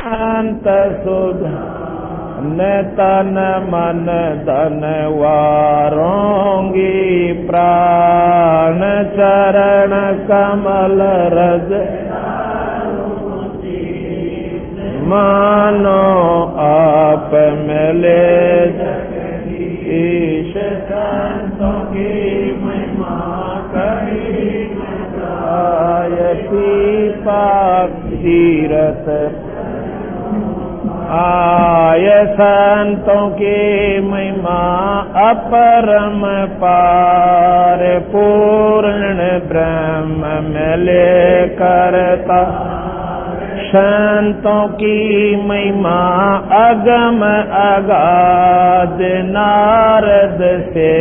अंत सुध न तन मन धन वारोंगी प्राण चरण कमल रज मानो आप मिले ईश संतों की महिमा कही पीपा तीरथ आय संतों की महिमा अपरम पार पूर्ण ब्रह्म मिले करता संतों की महिमा अगम अगाध नारद से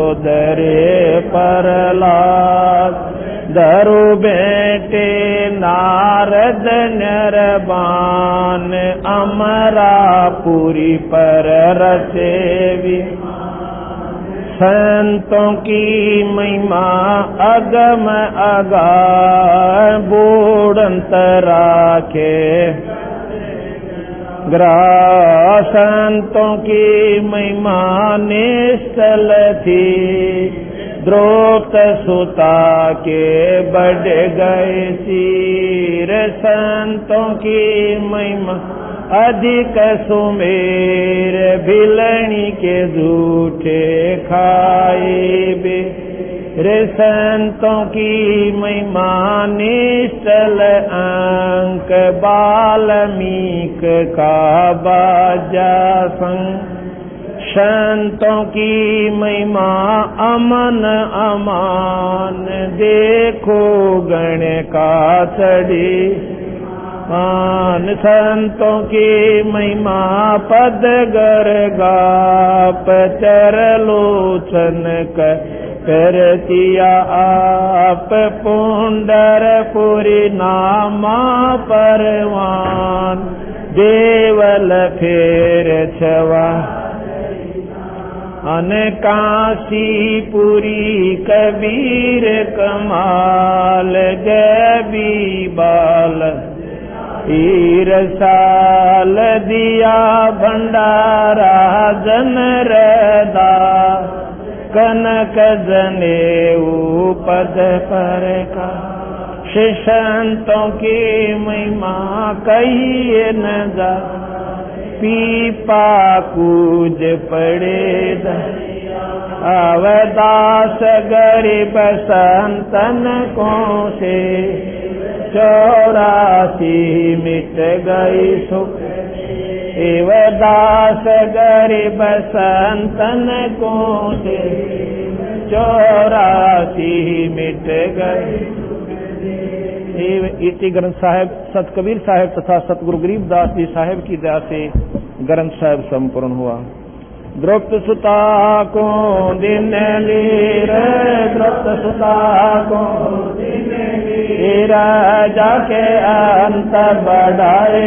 उदरे प्रहलाद धरु बेटे नारद निर्वाण अमरापुरी पर रचेवी संतों की महिमा अगम अगाध बूढ़ंतरा के ग्रह संतों की महिमा निश्चल थी द्रोत सुता के बढ़ गए सिर संतों की महिमा अधिक सुमेर भिलनी के झूठे खाए बे रे संतों की महिमा निश्चल अंक बाल्मीक का बाजा संग संतों की महिमा अमन अमान देखो गण का चढ़ी मान संतों की महिमा पद गर्गाप चरलोचन करतिया आप पुंडरपुरी नामा परवान देवल फेर छवा अनकाशीपुरी कबीर कमाल गबी बाल ईरसाल दिया भंडारा जन रदा कनक जनेऊ पद पर का संतों की महिमा कहिए न जा पीपा कूज पड़े अवदास गरीब संतन को से 84 मिट गई सुख एवदास गरीब संतन को से 84 मिट गई। इति ग्रंथ साहिब सत कबीर साहिब तथा सतगुरु गरीबदास जी साहिब की दया से ग्रंथ साहिब संपूर्ण हुआ। द्रौपद सुता को दिन लीर द्रौपद सुता को राजा के अंत बढ़ाए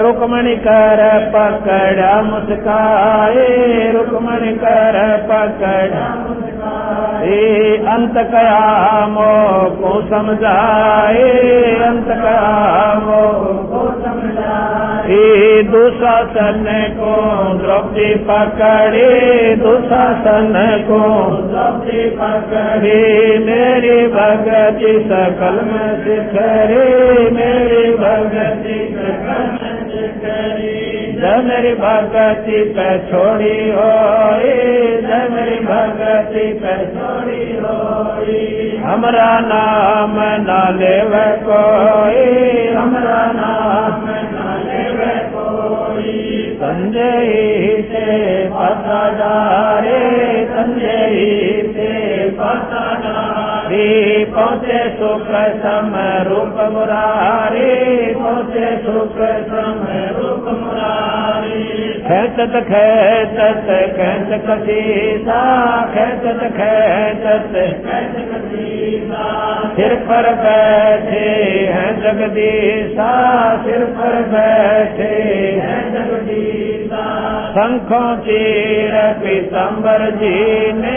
रुक्मणी कर पकड़ा मुस्काए रुक्मणी कर पकड़ा अंत कयामो को समझाए अंत कयामो को समझाए दुशासन को द्रौपदी पकड़े दुशासन को द्रौपदी पकड़े मेरी भगति सकल में सिखरे मेरी भगति सकल में सिखरे जब मेरी भगति पे छोड़ी हो जब मेरी भगति पे छोड़ी हो हमरा नाम ना लेवे कोई हमरा नाम ना लेवे कोई संजय से पता डारे संजय से पता डारे पहुँचे सुख सम रूप मुरारी पहुँचे सुख सम रूप मुरारी खेचत खेचत खेच कसीसा खेचत खेचत खेच कसीसा सिर पर बैठे हैं जगदीशा सिर पर बैठे हैं जगदीशा शंखों चीर पीताम्बर जी ने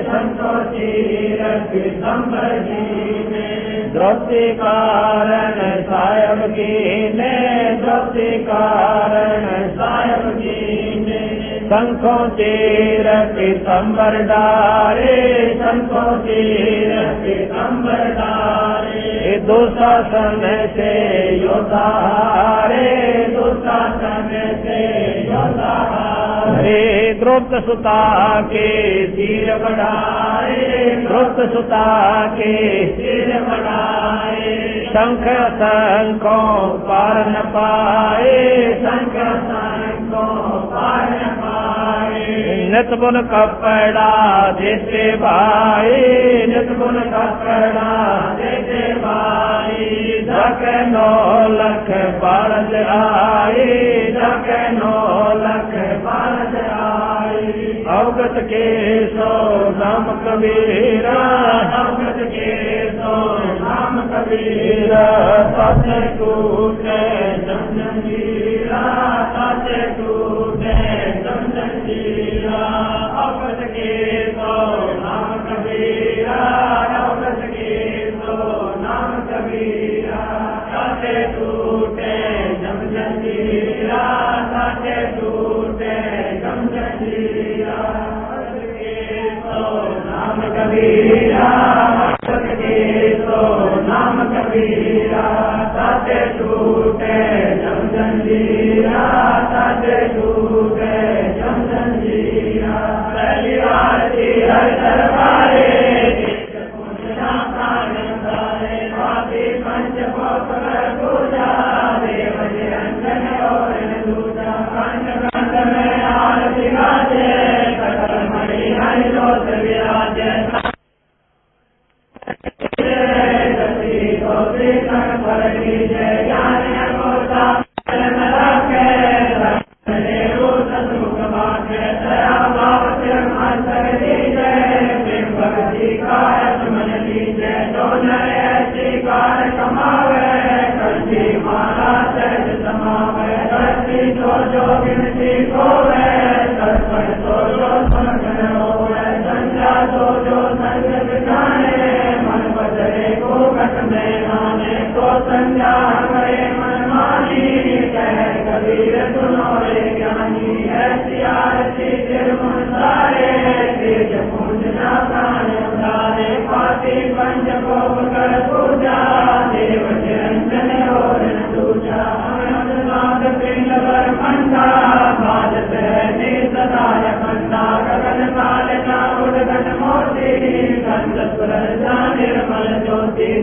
शंखों चीर पीताम्बर जी ने द्रौपदी कारण साहेब कीने, द्रौपदी कारण साहेब कीने। शंखों तीर पीतंबर डारे, शंखों तीर पीतंबर डारे। दुशासन से योद्धा हारे, दुशासन से योद्धा हारे। द्रौपदी सुता के सिर बढ़ाए, द्रौपदी सुता के सिर बढ़ाए। शंख शंखों पार न पाए, शंख शंखों पार न पाए। नित बुन कपड़ा देते भाई, नित बुन कपड़ा देते भाई। ढक 9 लख बारद आए, ढक 9 लख बारद आए। अवगत के सो नाम कबीरा, अवगत के सो नाम कबीरा। सच टूटे जम जंजीरा, सच टूटे जम जंजीरा। अवगत के सो नाम कबीरा, अवगत के सो नाम कबीरा। सच टूटे जम जंजीरा, सच टूटे जम जंजीरा। नाम कबीरा, अवगत के सो नाम कबीरा। सच टूटे जम जंजीरा, सच टूटे जम जंजीरा। पहली आरती हर दरबारे, पंच पूजा देव अंजन और दूजा। कंठ कंठ में आरती गाजे, सकल मणि हरि जोत विराजे।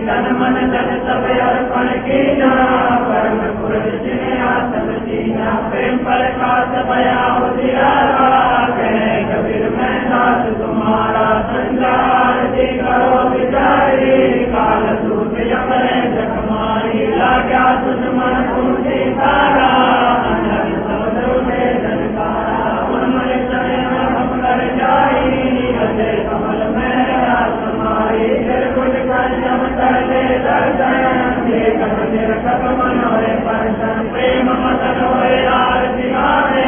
तन मन धन सब अर्पण कीना, परम पुरुष जिन्हें आत्म जीना। प्रेम प्रकाश भया उजियारा, कहे कबीर मैं दास तुम्हारा। संसार जी करो विचारी, काल सूत यमरे जग मारी। लाग्या दुश्मन पूछी तारा, अंधन समुद्र में जनकारा। उन्मय समय हम कर जाई, अजय कमल में रास मारी। निर्गुण कर जम कर ले दर्शन, देखत निरखत मन होए परसन। प्रेम मदन होए आरती गावे,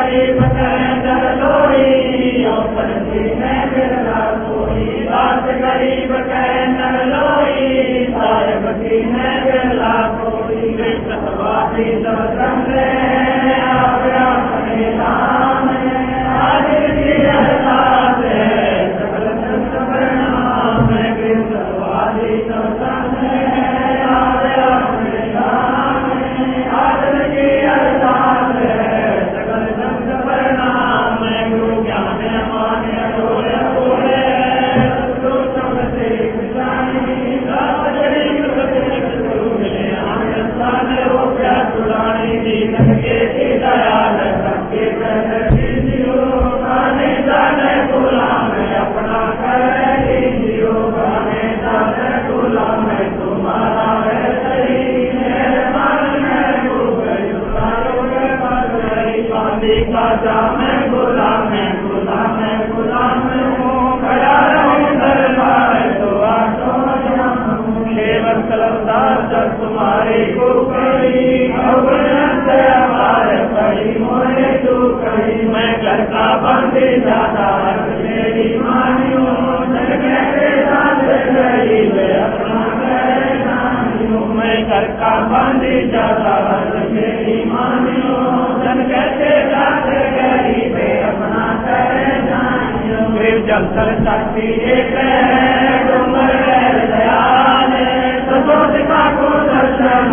गरीब कह नर लोई, औपन दीने बिरला कोई। दास गरीब कह नर लोई, साहेब दीने बिरला कोई। सतवादी सब संग आव्या अपने नाम, हाजिर की अरदास सकल संत प्रणाम। सतवादी सब संग आव्या अपने नाम, हाजिर की अरदास सकल संत प्रणाम। गुरु ज्ञान मान अडोल बोले, गुरु समझे जानी। दास गरीब गुरु मिले आनंद सान हो गया सुरानी। दीन के दयाल सबके कर दीजियो, गाने जाने गुलाम अपना कर दीजियो। गाने जाने गुलाम तुम्हारा है सही, मेहरबान है बांधी का जाम गुलाम गुलाम गुलाम हूँ। खड़ा रहूँ दरबार तो आठो सेवक सलवदार जब तुम्हारी कुकड़ी। हमारे बड़ी मोरे तू कही, मैं घर का बंदी ज्यादा मेरी मानियो। जग के साथ गरीब अपना करे जानियो, मैं घर का बंदी ज्यादा मेरी मानियो। जन कहते साथ गरीब अपना करे जानियो। फिर जब तल शक्ति एक डूमर दयाल, तो दिखा को दर्शन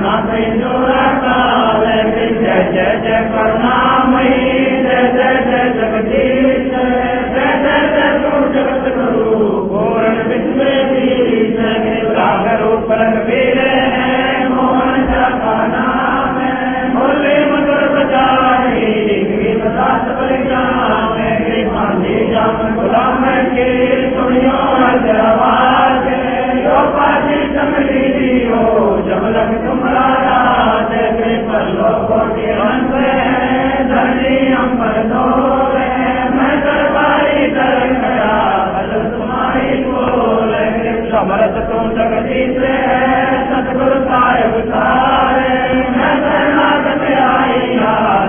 ना जोड़ा काल। जय जय जय करुणामयी, जय जय जय जगदीश, जय जय जय तू जगत गुरु पूर्ण विश्व दीश। सागर ऊपर वीर है मोहन का नाम, बोले मधुर बजाई दास बलिदान। बांधी जाम गुलाम के सुनियो आवाज, यो पाजी चमड़ी दियो जब लग तुम्हारा। लोगों के अंत धरनी अंबर डोल, मैं दरबारी दर खड़ा बदल तुम्हारी बोल। समर्थ तुम जगदीश सतगुरु साहेब सारे, मैं शरणागत आई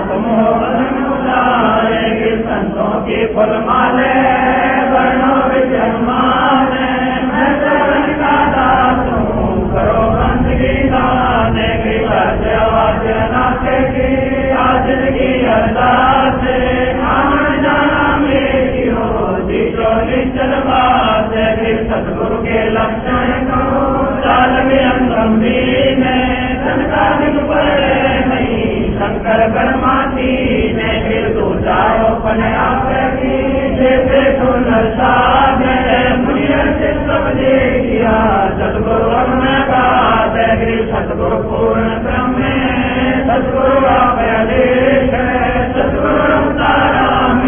तुम हो बदन उतारे। संतों की फुल माले वर्णो विजयमान, मैं चरण का दास हूँ करो बंदगी दान। आवाज नाथे की आजिर की अरदास, आमन जाना मेरी हो दीजो निश्चल बात। सतगुरु के लक्षण को चाल में गंभीर में, संका दिन पड़े नहीं शंकर ब्रह्माती ने। फिर तू जाओ पने आप की जैसे सुंदर साध, मुनियर से सब दे दिया सतगुरु अपना बात। सतगुरु पूर्ण ब्रह्म, सतगुरु आप आदेश, सतगुरु रमताराम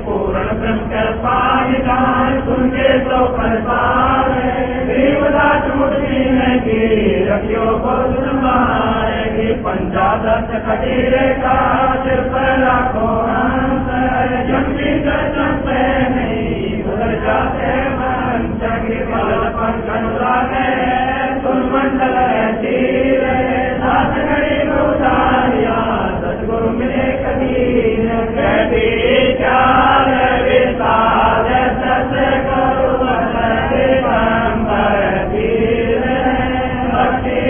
पूर्ण ब्रह्म कर पान सुन के तो कर पादास मुक्ति में की रखियो बोध संभाले। पंचादश कटीरे का सिर पर लाखों हंस, जमती दर्शन पे नहीं उधर जाते मन। चंगी पल पंखन लागे तुम मंडल तीर, सात घड़ी उतारिया सतगुरु मिले कबीर। कहती चाल विशाल सत गुरु दिगंबर तीर, भक्ति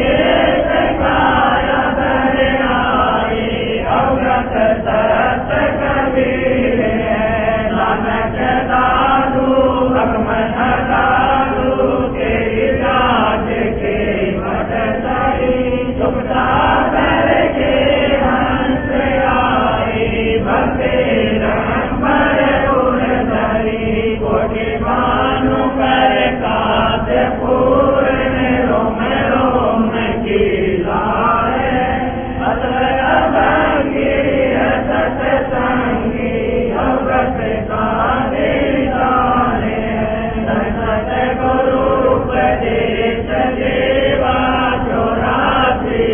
काया धरे आई अवगत सरस कबीर। नानक दादू भगमन दादू तेरी राज के बटसाई, चुपता कर के हंस आई। भक्ति रंबर उड़धरी कोटि भानु कर काज पूर्ण रोम रोम की लाए। अतरंगी सत्संगी अवगत का दिलाने, सत गुरु उपदेश देवा चौरासी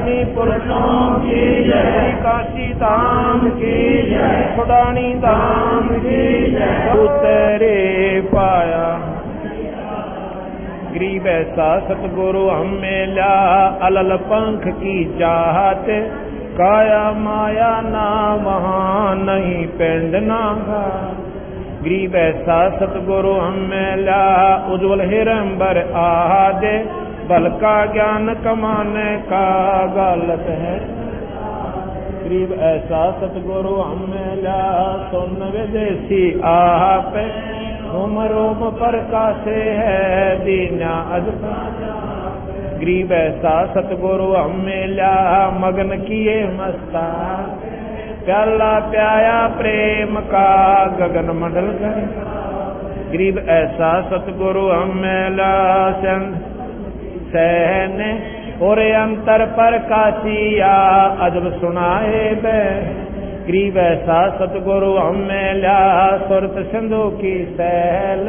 ज्ञानी पुरुषों की जय, काशी धाम की जय, छुड़ानी धाम की जय, उतरे पाया गरीब ऐसा सतगुरु हमें ला, अलल पंख की चाहत, काया माया ना वहाँ नहीं पेंड नागा। गरीब ऐसा सतगुरु हमें ला, उज्ज्वल हिरंबर आदे, बल का ज्ञान कमाने का गलत है। गरीब ऐसा सतगुरु हमें ला, सुन विदेशी आप, रोम रोम प्रकाशे है दीना अजब। गरीब ऐसा सतगुरु हमें ला, मगन किए मस्ता, प्याला प्याया प्रेम का गगन मंडल कर। गरीब ऐसा सतगुरु हमें ला, चंद सहने और अंतर पर काशिया अजब सुनाए बे। गरीब ऐसा सतगुरु हमें ला, सुरत सिंधु की सैल,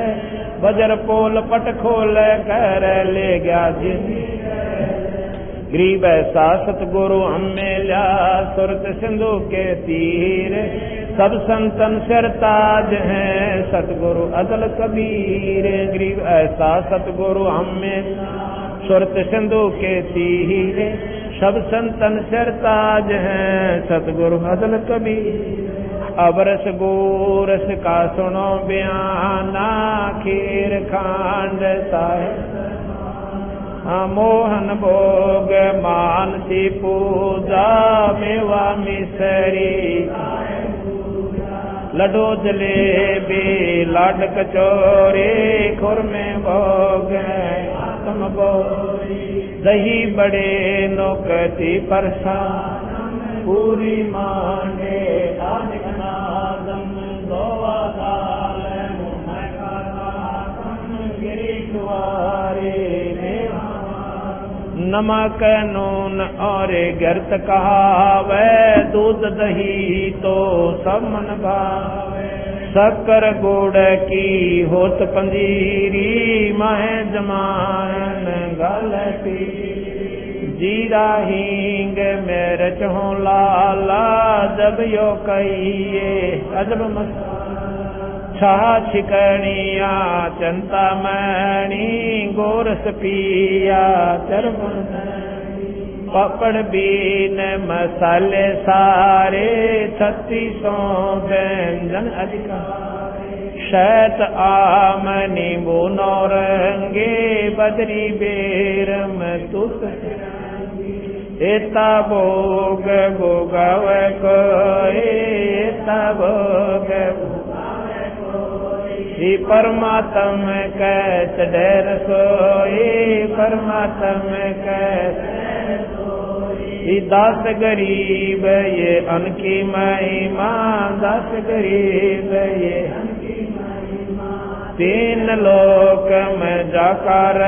वज्र पोल पट खोल कर ले गया जिन। गरीब ऐसा सतगुरु हमें ला, सुरत सिंधु के तीर, सब संतन सरताज हैं सतगुरु अदल कबीर। गरीब ऐसा सतगुरु हमें, सुरत सिंधु के तीर, सब संतन सरताज हैं सतगुरु अदल कबीर। अबरस गोरस का सुनो बयाना, खीर खांड साहिब, मोहन भोग मानसी पूजा, मेवा मिसरी, लड्डू जलेबी लाड कचौरी, खुरमे भोग आत्म बोरी, दही बड़े नौकती परसान, पूरी मांडे आदम, गोवा दाल मुँह का गिरी कुआरे, नमक नून और गर्त कहावे, दूध दही तो सब मन भावे। शक्कर गुड़ की होत पंजीरी, माहे जमान गलती, जीरा हींग मिर्च हो लाला, जब यो कहिए अजब मसाला। छा छिकनिया चिंतामणि, गोरस पिया चरमन, पापड़ बीन मसाले सारे, 3600 व्यंजन अधिकारी। शैत आम नींबू नौरंगे, बदरी बेर में तुत, एता भोग भोगव कोई, एता भोग परमात्म कैस डर सोई, परमात्म कैस सोई। दास गरीब ये अनकी महिमा, दास गरीब ये अनकी महिमा। तीन लोक में जाकर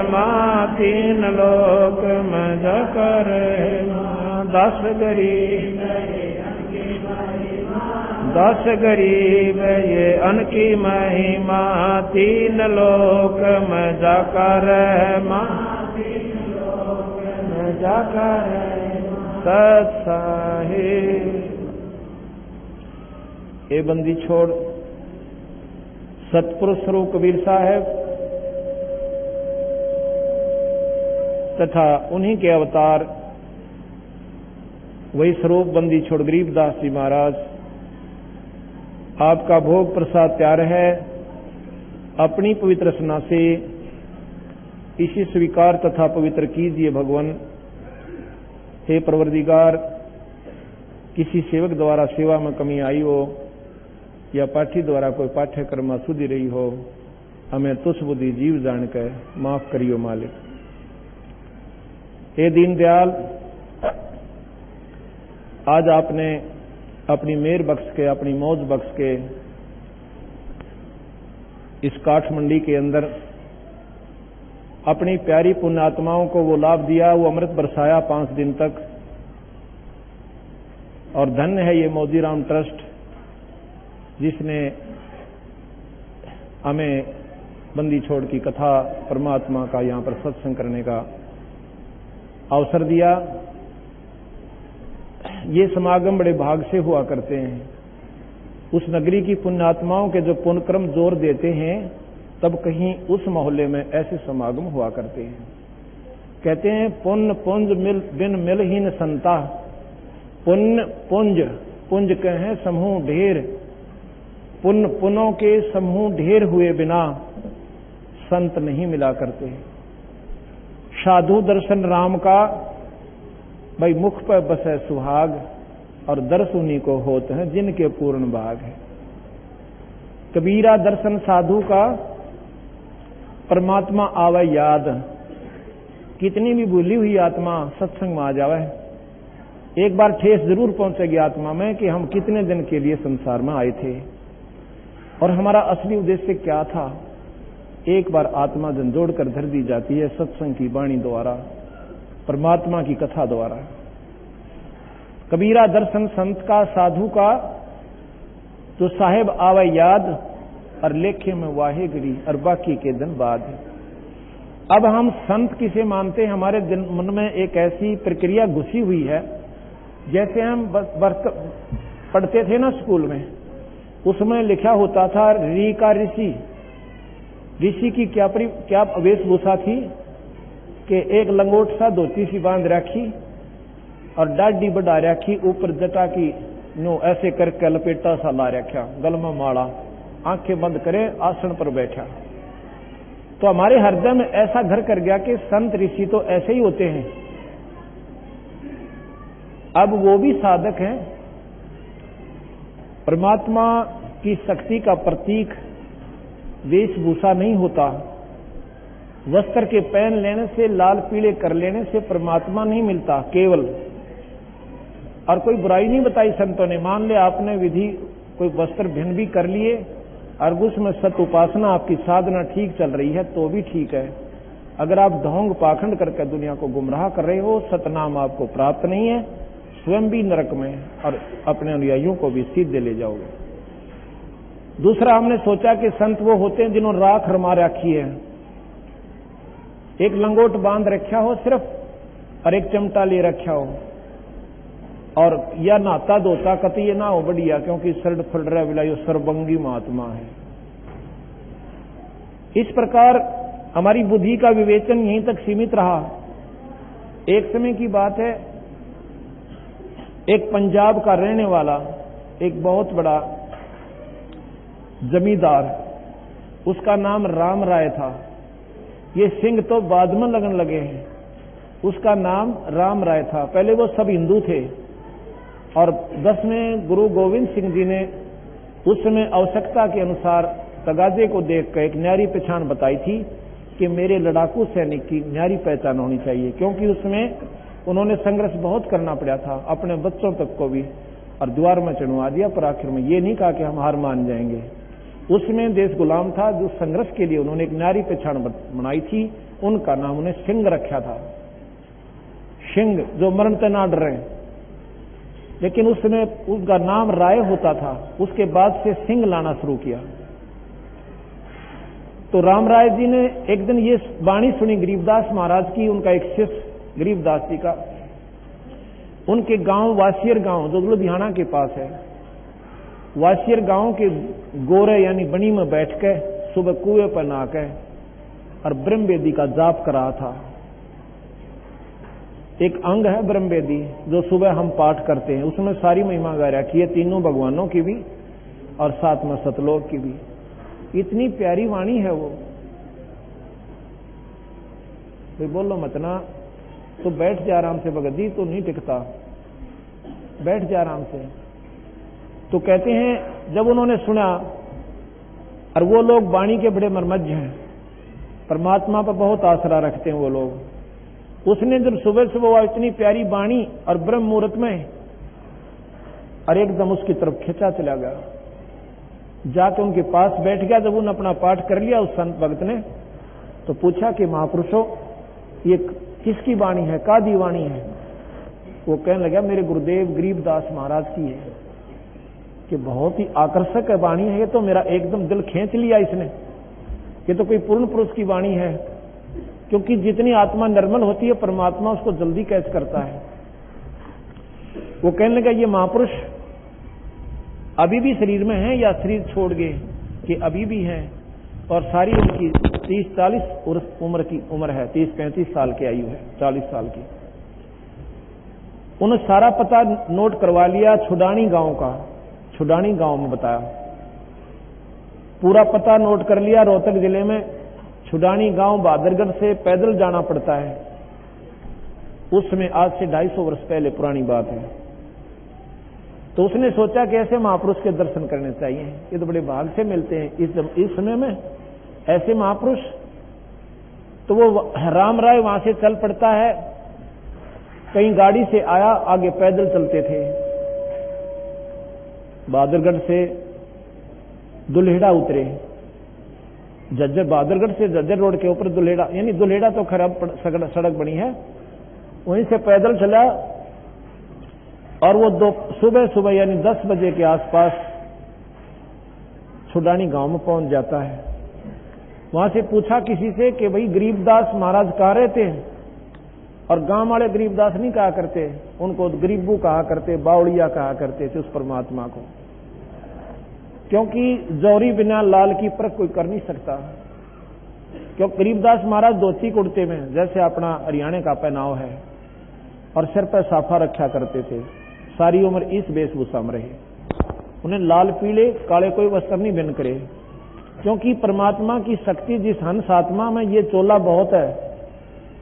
माँ, तीन लोक में जाकर माँ। दास गरीब दास गरीब ये अनकी महिमा, तीन लोक में जाकर माँ, तीन लोक में जाकर सत साहिब। ए बंदी छोड़ सतपुरुष स्वरूप कबीर साहब तथा उन्हीं के अवतार वही स्वरूप बंदी छोड़ गरीबदास जी महाराज, आपका भोग प्रसाद तैयार है। अपनी पवित्र रचना से इसी स्वीकार तथा पवित्र कीजिए भगवान। हे परवरदिगार, किसी सेवक द्वारा सेवा में कमी आई हो या पाठी द्वारा कोई पाठ्यक्रम अशुद्धि रही हो, हमें तुच्छ बुद्धि जीव जानकर माफ करियो मालिक। हे दीनदयाल, आज आपने अपनी मेहर बख्श के, अपनी मौज बख्श के इस काठमंडी के अंदर अपनी प्यारी पुण्यात्माओं को वो लाभ दिया, वो अमृत बरसाया 5 दिन तक। और धन्य है ये मोदीराम ट्रस्ट जिसने हमें बंदी छोड़ की कथा परमात्मा का यहाँ पर सत्संग करने का अवसर दिया। ये समागम बड़े भाग से हुआ करते हैं। उस नगरी की पुण्यात्माओं के जो पुण्यक्रम जोर देते हैं, तब कहीं उस मोहल्ले में ऐसे समागम हुआ करते हैं। कहते हैं पुण्य पुंज बिन मिलहीन संता, पुण्य पुंज, पुंज कहें समूह ढेर, पुण्य पुनों के समूह ढेर हुए बिना संत नहीं मिला करते। साधु दर्शन राम का भाई मुख पर बसे सुहाग, और दर्श उन्हीं को होते हैं जिनके पूर्ण भाग है। कबीरा दर्शन साधु का परमात्मा आवे याद, कितनी भी भूली हुई आत्मा सत्संग में आ जावे, एक बार ठेस जरूर पहुंचेगी आत्मा में कि हम कितने दिन के लिए संसार में आए थे और हमारा असली उद्देश्य क्या था। एक बार आत्मा झंझोड़ कर धर दी जाती है सत्संग की वाणी द्वारा, परमात्मा की कथा द्वारा। कबीरा दर्शन संत का, साधु का, तो साहेब आवे याद, और लेखे में वाहे गिरी, और बाकी के दिन बाद। अब हम संत किसे मानते हैं, हमारे मन में एक ऐसी प्रक्रिया घुसी हुई है, जैसे हम पढ़ते थे ना स्कूल में, उसमें लिखा होता था री का ऋषि। ऋषि की क्या वेशभूषा थी कि एक लंगोट सा धोती सी बांध रखी और दाढ़ी बढ़ा रखी, ऊपर जटा की नो ऐसे करके लपेटा सा ला रखा, गल में माला, आंखें बंद करे, आसन पर बैठा। तो हमारे हृदय में ऐसा घर कर गया कि संत ऋषि तो ऐसे ही होते हैं। अब वो भी साधक हैं, परमात्मा की शक्ति का प्रतीक वेशभूषा नहीं होता। वस्त्र के पहन लेने से, लाल पीले कर लेने से परमात्मा नहीं मिलता केवल। और कोई बुराई नहीं बताई संतों ने। मान ले आपने विधि कोई वस्त्र भिन्न भी कर लिए और उसमें सत उपासना आपकी साधना ठीक चल रही है तो भी ठीक है। अगर आप ढोंग पाखंड करके दुनिया को गुमराह कर रहे हो, सतनाम आपको प्राप्त नहीं है, स्वयं भी नरक में और अपने अनुयायियों को भी सीधे ले जाओगे। दूसरा, हमने सोचा कि संत वो होते हैं जिन्होंने राख रमा रखी है, एक लंगोट बांध रखा हो सिर्फ और एक चिमटा ले रखा हो, और या नहाता धोता कति ये ना हो बढ़िया, क्योंकि सर्द फल रहा बिलायो सर्वंगी महात्मा है। इस प्रकार हमारी बुद्धि का विवेचन यहीं तक सीमित रहा। एक समय की बात है, एक पंजाब का रहने वाला एक बहुत बड़ा जमींदार, उसका नाम राम राय था। ये सिंह तो बाद में लगन लगे हैं, उसका नाम राम राय था। पहले वो सब हिंदू थे और 10वें गुरु गोविंद सिंह जी ने उस समय आवश्यकता के अनुसार तगाजे को देखकर एक न्यारी पहचान बताई थी कि मेरे लड़ाकू सैनिक की न्यारी पहचान होनी चाहिए, क्योंकि उसमें उन्होंने संघर्ष बहुत करना पड़ा था, अपने बच्चों तक को भी, और द्वार में चढ़वा दिया, पर आखिर में ये नहीं कहा कि हम हार मान जाएंगे। उसमें देश गुलाम था, जो संघर्ष के लिए उन्होंने एक नारी पहचान बनाई थी, उनका नाम उन्हें सिंह रखा था। सिंह जो मरण से ना डरे, लेकिन उसने उसका नाम राय होता था। उसके बाद से सिंह लाना शुरू किया। तो राम राय जी ने एक दिन ये वाणी सुनी गरीबदास महाराज की, उनका एक शिष्य गरीबदास जी का, उनके गांव वासियर गांव जो लुधियाना के पास है, वासियर गांव के गोरे यानी बनी में बैठ के सुबह कुएं पर नहाके और ब्रह्मवेदी का जाप कर रहा था। एक अंग है ब्रह्मवेदी जो सुबह हम पाठ करते हैं, उसमें सारी महिमा गा रखी है, तीनों भगवानों की भी और साथ में सतलोक की भी। इतनी प्यारी वाणी है वो। तो बोलो मत ना, तो बैठ जा आराम से, भगत जी तो नहीं टिकता, बैठ जा आराम से। तो कहते हैं जब उन्होंने सुना, और वो लोग वाणी के बड़े मर्मज्ञ हैं, परमात्मा पर बहुत आसरा रखते हैं वो लोग। उसने जब सुबह से वो इतनी प्यारी वाणी और ब्रह्म मुहूर्त में, और एकदम उसकी तरफ खिंचा चला गया, जाके उनके पास बैठ गया। जब उन्होंने अपना पाठ कर लिया उस संत भक्त ने, तो पूछा कि महापुरुषों ये किसकी वाणी है, कादी वाणी है? वो कहने लगा मेरे गुरुदेव गरीबदास महाराज की है, कि बहुत ही आकर्षक है वाणी है, ये तो मेरा एकदम दिल खींच लिया इसने, ये तो कोई पूर्ण पुरुष की वाणी है। क्योंकि जितनी आत्मा निर्मल होती है, परमात्मा उसको जल्दी कैच करता है। वो कहने लगा ये महापुरुष अभी भी शरीर में हैं या शरीर छोड़ गए? कि अभी भी हैं, और सारी उनकी 30-40 उम्र है, 30-35 साल की आयु है, 40 साल की। उन्होंने सारा पता नोट करवा लिया छुडानी गांव का, छुडानी गांव में बताया, पूरा पता नोट कर लिया। रोहतक जिले में छुडानी गांव बहादुरगढ़ से पैदल जाना पड़ता है। उस समय आज से 250 वर्ष पहले पुरानी बात है। तो उसने सोचा कि ऐसे महापुरुष के दर्शन करने चाहिए, ये तो बड़े भाग से मिलते हैं इस समय में ऐसे महापुरुष। तो वो राम राय वहां से चल पड़ता है, कहीं गाड़ी से आया, आगे पैदल चलते थे। बहादुरगढ़ से दुल्हेड़ा उतरे, जज्जर, बहादुरगढ़ से जज्जर रोड के ऊपर दुल्हेड़ा, यानी दुल्हेड़ा तो खराब सड़क बनी है, वहीं से पैदल चला। और वो सुबह यानी 10 बजे के आसपास छुडानी गांव में पहुंच जाता है। वहां से पूछा किसी से कि भाई गरीबदास महाराज कहाँ रहते हैं? और गांव वाले गरीबदास नहीं कहा करते, उनको गरीबू कहा करते, बावड़िया कहा करते थे उस परमात्मा को, क्योंकि जौहरी बिना लाल की परख कोई कर नहीं सकता। क्योंकि गरीबदास महाराज धोती कुर्ते में, जैसे अपना हरियाणा का पहनाव है, और सिर पर साफा रखा करते थे, सारी उम्र इस वेशभूषा में रहे। उन्हें लाल पीले काले कोई वस्त्र नहीं बिन करे, क्योंकि परमात्मा की शक्ति जिस हंस आत्मा में, ये चोला बहुत है।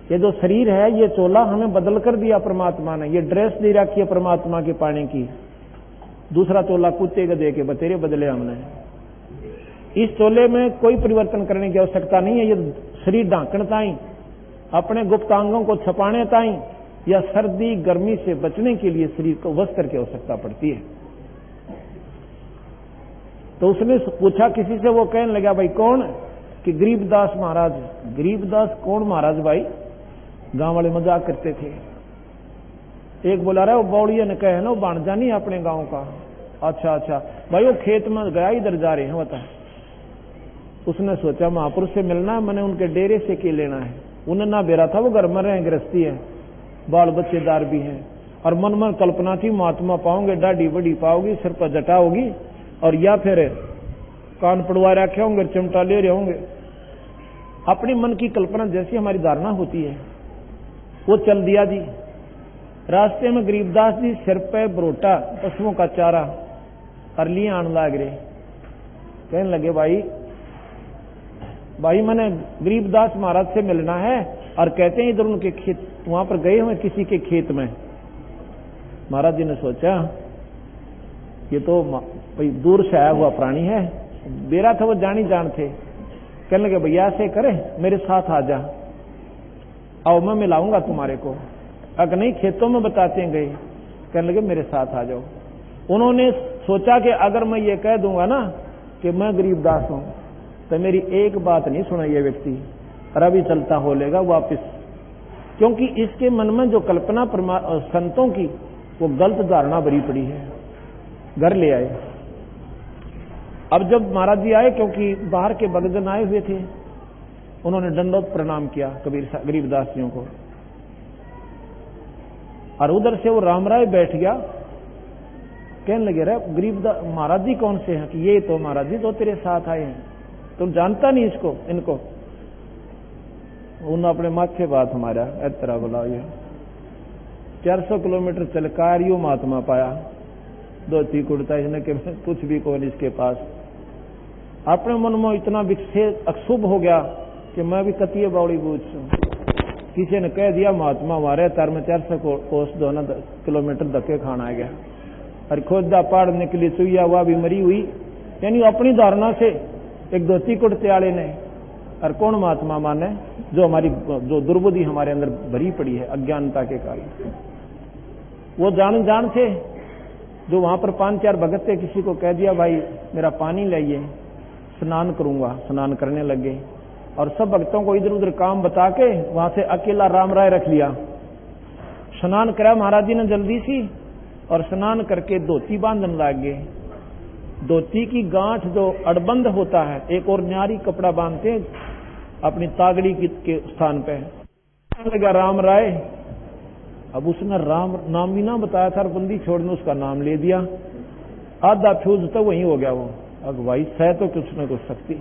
ये जो शरीर है, ये चोला हमें बदल कर दिया परमात्मा ने, ये ड्रेस दे रखी है परमात्मा के पाने की, दूसरा चोला कुत्ते के दे के बतेरे बदले हमने। इस चोले में कोई परिवर्तन करने की आवश्यकता नहीं है। ये शरीर ढांकने ताई, अपने गुप्तांगों को छपाने ताई, या सर्दी गर्मी से बचने के लिए शरीर को वस्त्र की आवश्यकता पड़ती है। तो उसने पूछा किसी से, वो कहने लगा भाई कौन? कि गरीबदास महाराज। गरीबदास कौन महाराज भाई? गांव वाले मजाक करते थे। एक बोला रहा, वो बौड़िया ने कहे ना, वो बाणजा नहीं अपने गांव का। अच्छा भाई, वो खेत में गया, इधर जा रहे हैं बता। उसने सोचा महापुरुष से मिलना है, मैंने उनके डेरे से के लेना है। उन्हें ना बेरा था, वो घर में रहे, गृहस्थी है, बाल बच्चेदार भी हैं, और मन मन कल्पना थी महात्मा पाओगे, दाढ़ी बड़ी पाओगी, सिर पर जटा होगी, और या फिर कान पड़वा रखे होंगे, चिमटा ले रहे होंगे। अपनी मन की कल्पना जैसी हमारी धारणा होती है वो चल दिया जी। रास्ते में गरीबदास जी सिर पे बरोटा पशुओं का चारा कर लिए आने लग रहे। कहने लगे भाई मैंने गरीबदास महाराज से मिलना है, और कहते हैं इधर उनके खेत, वहां पर गए हुए किसी के खेत में। महाराज जी ने सोचा ये तो भाई दूर से आया हुआ प्राणी है, बेरा था वो जानी जान थे। कहने लगे भैया से करे, मेरे साथ आ जा, आओ मैं मिलाऊंगा तुम्हारे को। अगर नहीं खेतों में बताते गए, कहने लगे मेरे साथ आ जाओ। उन्होंने सोचा कि अगर मैं ये कह दूंगा ना कि मैं गरीबदास हूं, तो मेरी एक बात नहीं सुना ये व्यक्ति, रवि चलता हो लेगा वापिस, क्योंकि इसके मन में जो कल्पना संतों की वो गलत धारणा भरी पड़ी है। घर ले आए। अब जब महाराज जी आए, क्योंकि बाहर के भक्तजन आए हुए थे, उन्होंने दंडोत प्रणाम किया गरीबदास जियों को, और उधर से वो राम राय बैठ गया। कहने लगे रहे गरीबदास महाराज जी कौन से हैं? कि ये तो महाराज जी तो तेरे साथ आए हैं, तुम जानता नहीं इसको इनको? उन्होंने अपने माथे बात हमारा इतना बोला, ये 400 किलोमीटर चलकर यो महात्मा पाया, धोती कुर्ता इसने के कुछ भी कौन इसके पास। अपने मन में इतना विक्षेप अक्षुभ हो गया कि मैं भी कतिये बावड़ी बूझ। किसी ने कह दिया महात्मा हमारे तार में 400 कोस 2 किलोमीटर धक्के खाना आ गया, और खोदा पहाड़ निकली चुईया हुआ भी मरी हुई। यानी अपनी धारणा से एक धोती कुर्ते वाले ने, और कौन महात्मा माने, जो हमारी जो दुर्बुद्धि हमारे अंदर भरी पड़ी है अज्ञानता के कारण। वो जान थे जो वहां पर 5-4 भगत थे, किसी को कह दिया भाई मेरा पानी लाइए, स्नान करूंगा। स्नान करने लगे, और सब भक्तों को इधर उधर काम बता के वहां से अकेला राम राय रख लिया। स्नान करा महाराज जी ने जल्दी सी, और स्नान करके धोती बांधने लग गए। धोती की गांठ जो अड़बंद होता है, एक और न्यारी कपड़ा बांधते अपनी तागड़ी के स्थान पे। लगा राम राय अब उसने राम नाम भी ना बताया था और बंदी छोड़ ने उसका नाम ले दिया। आधा फ्यूज तो वहीं हो गया वो। अगवाई सह तो कुछ न कुछ सकती।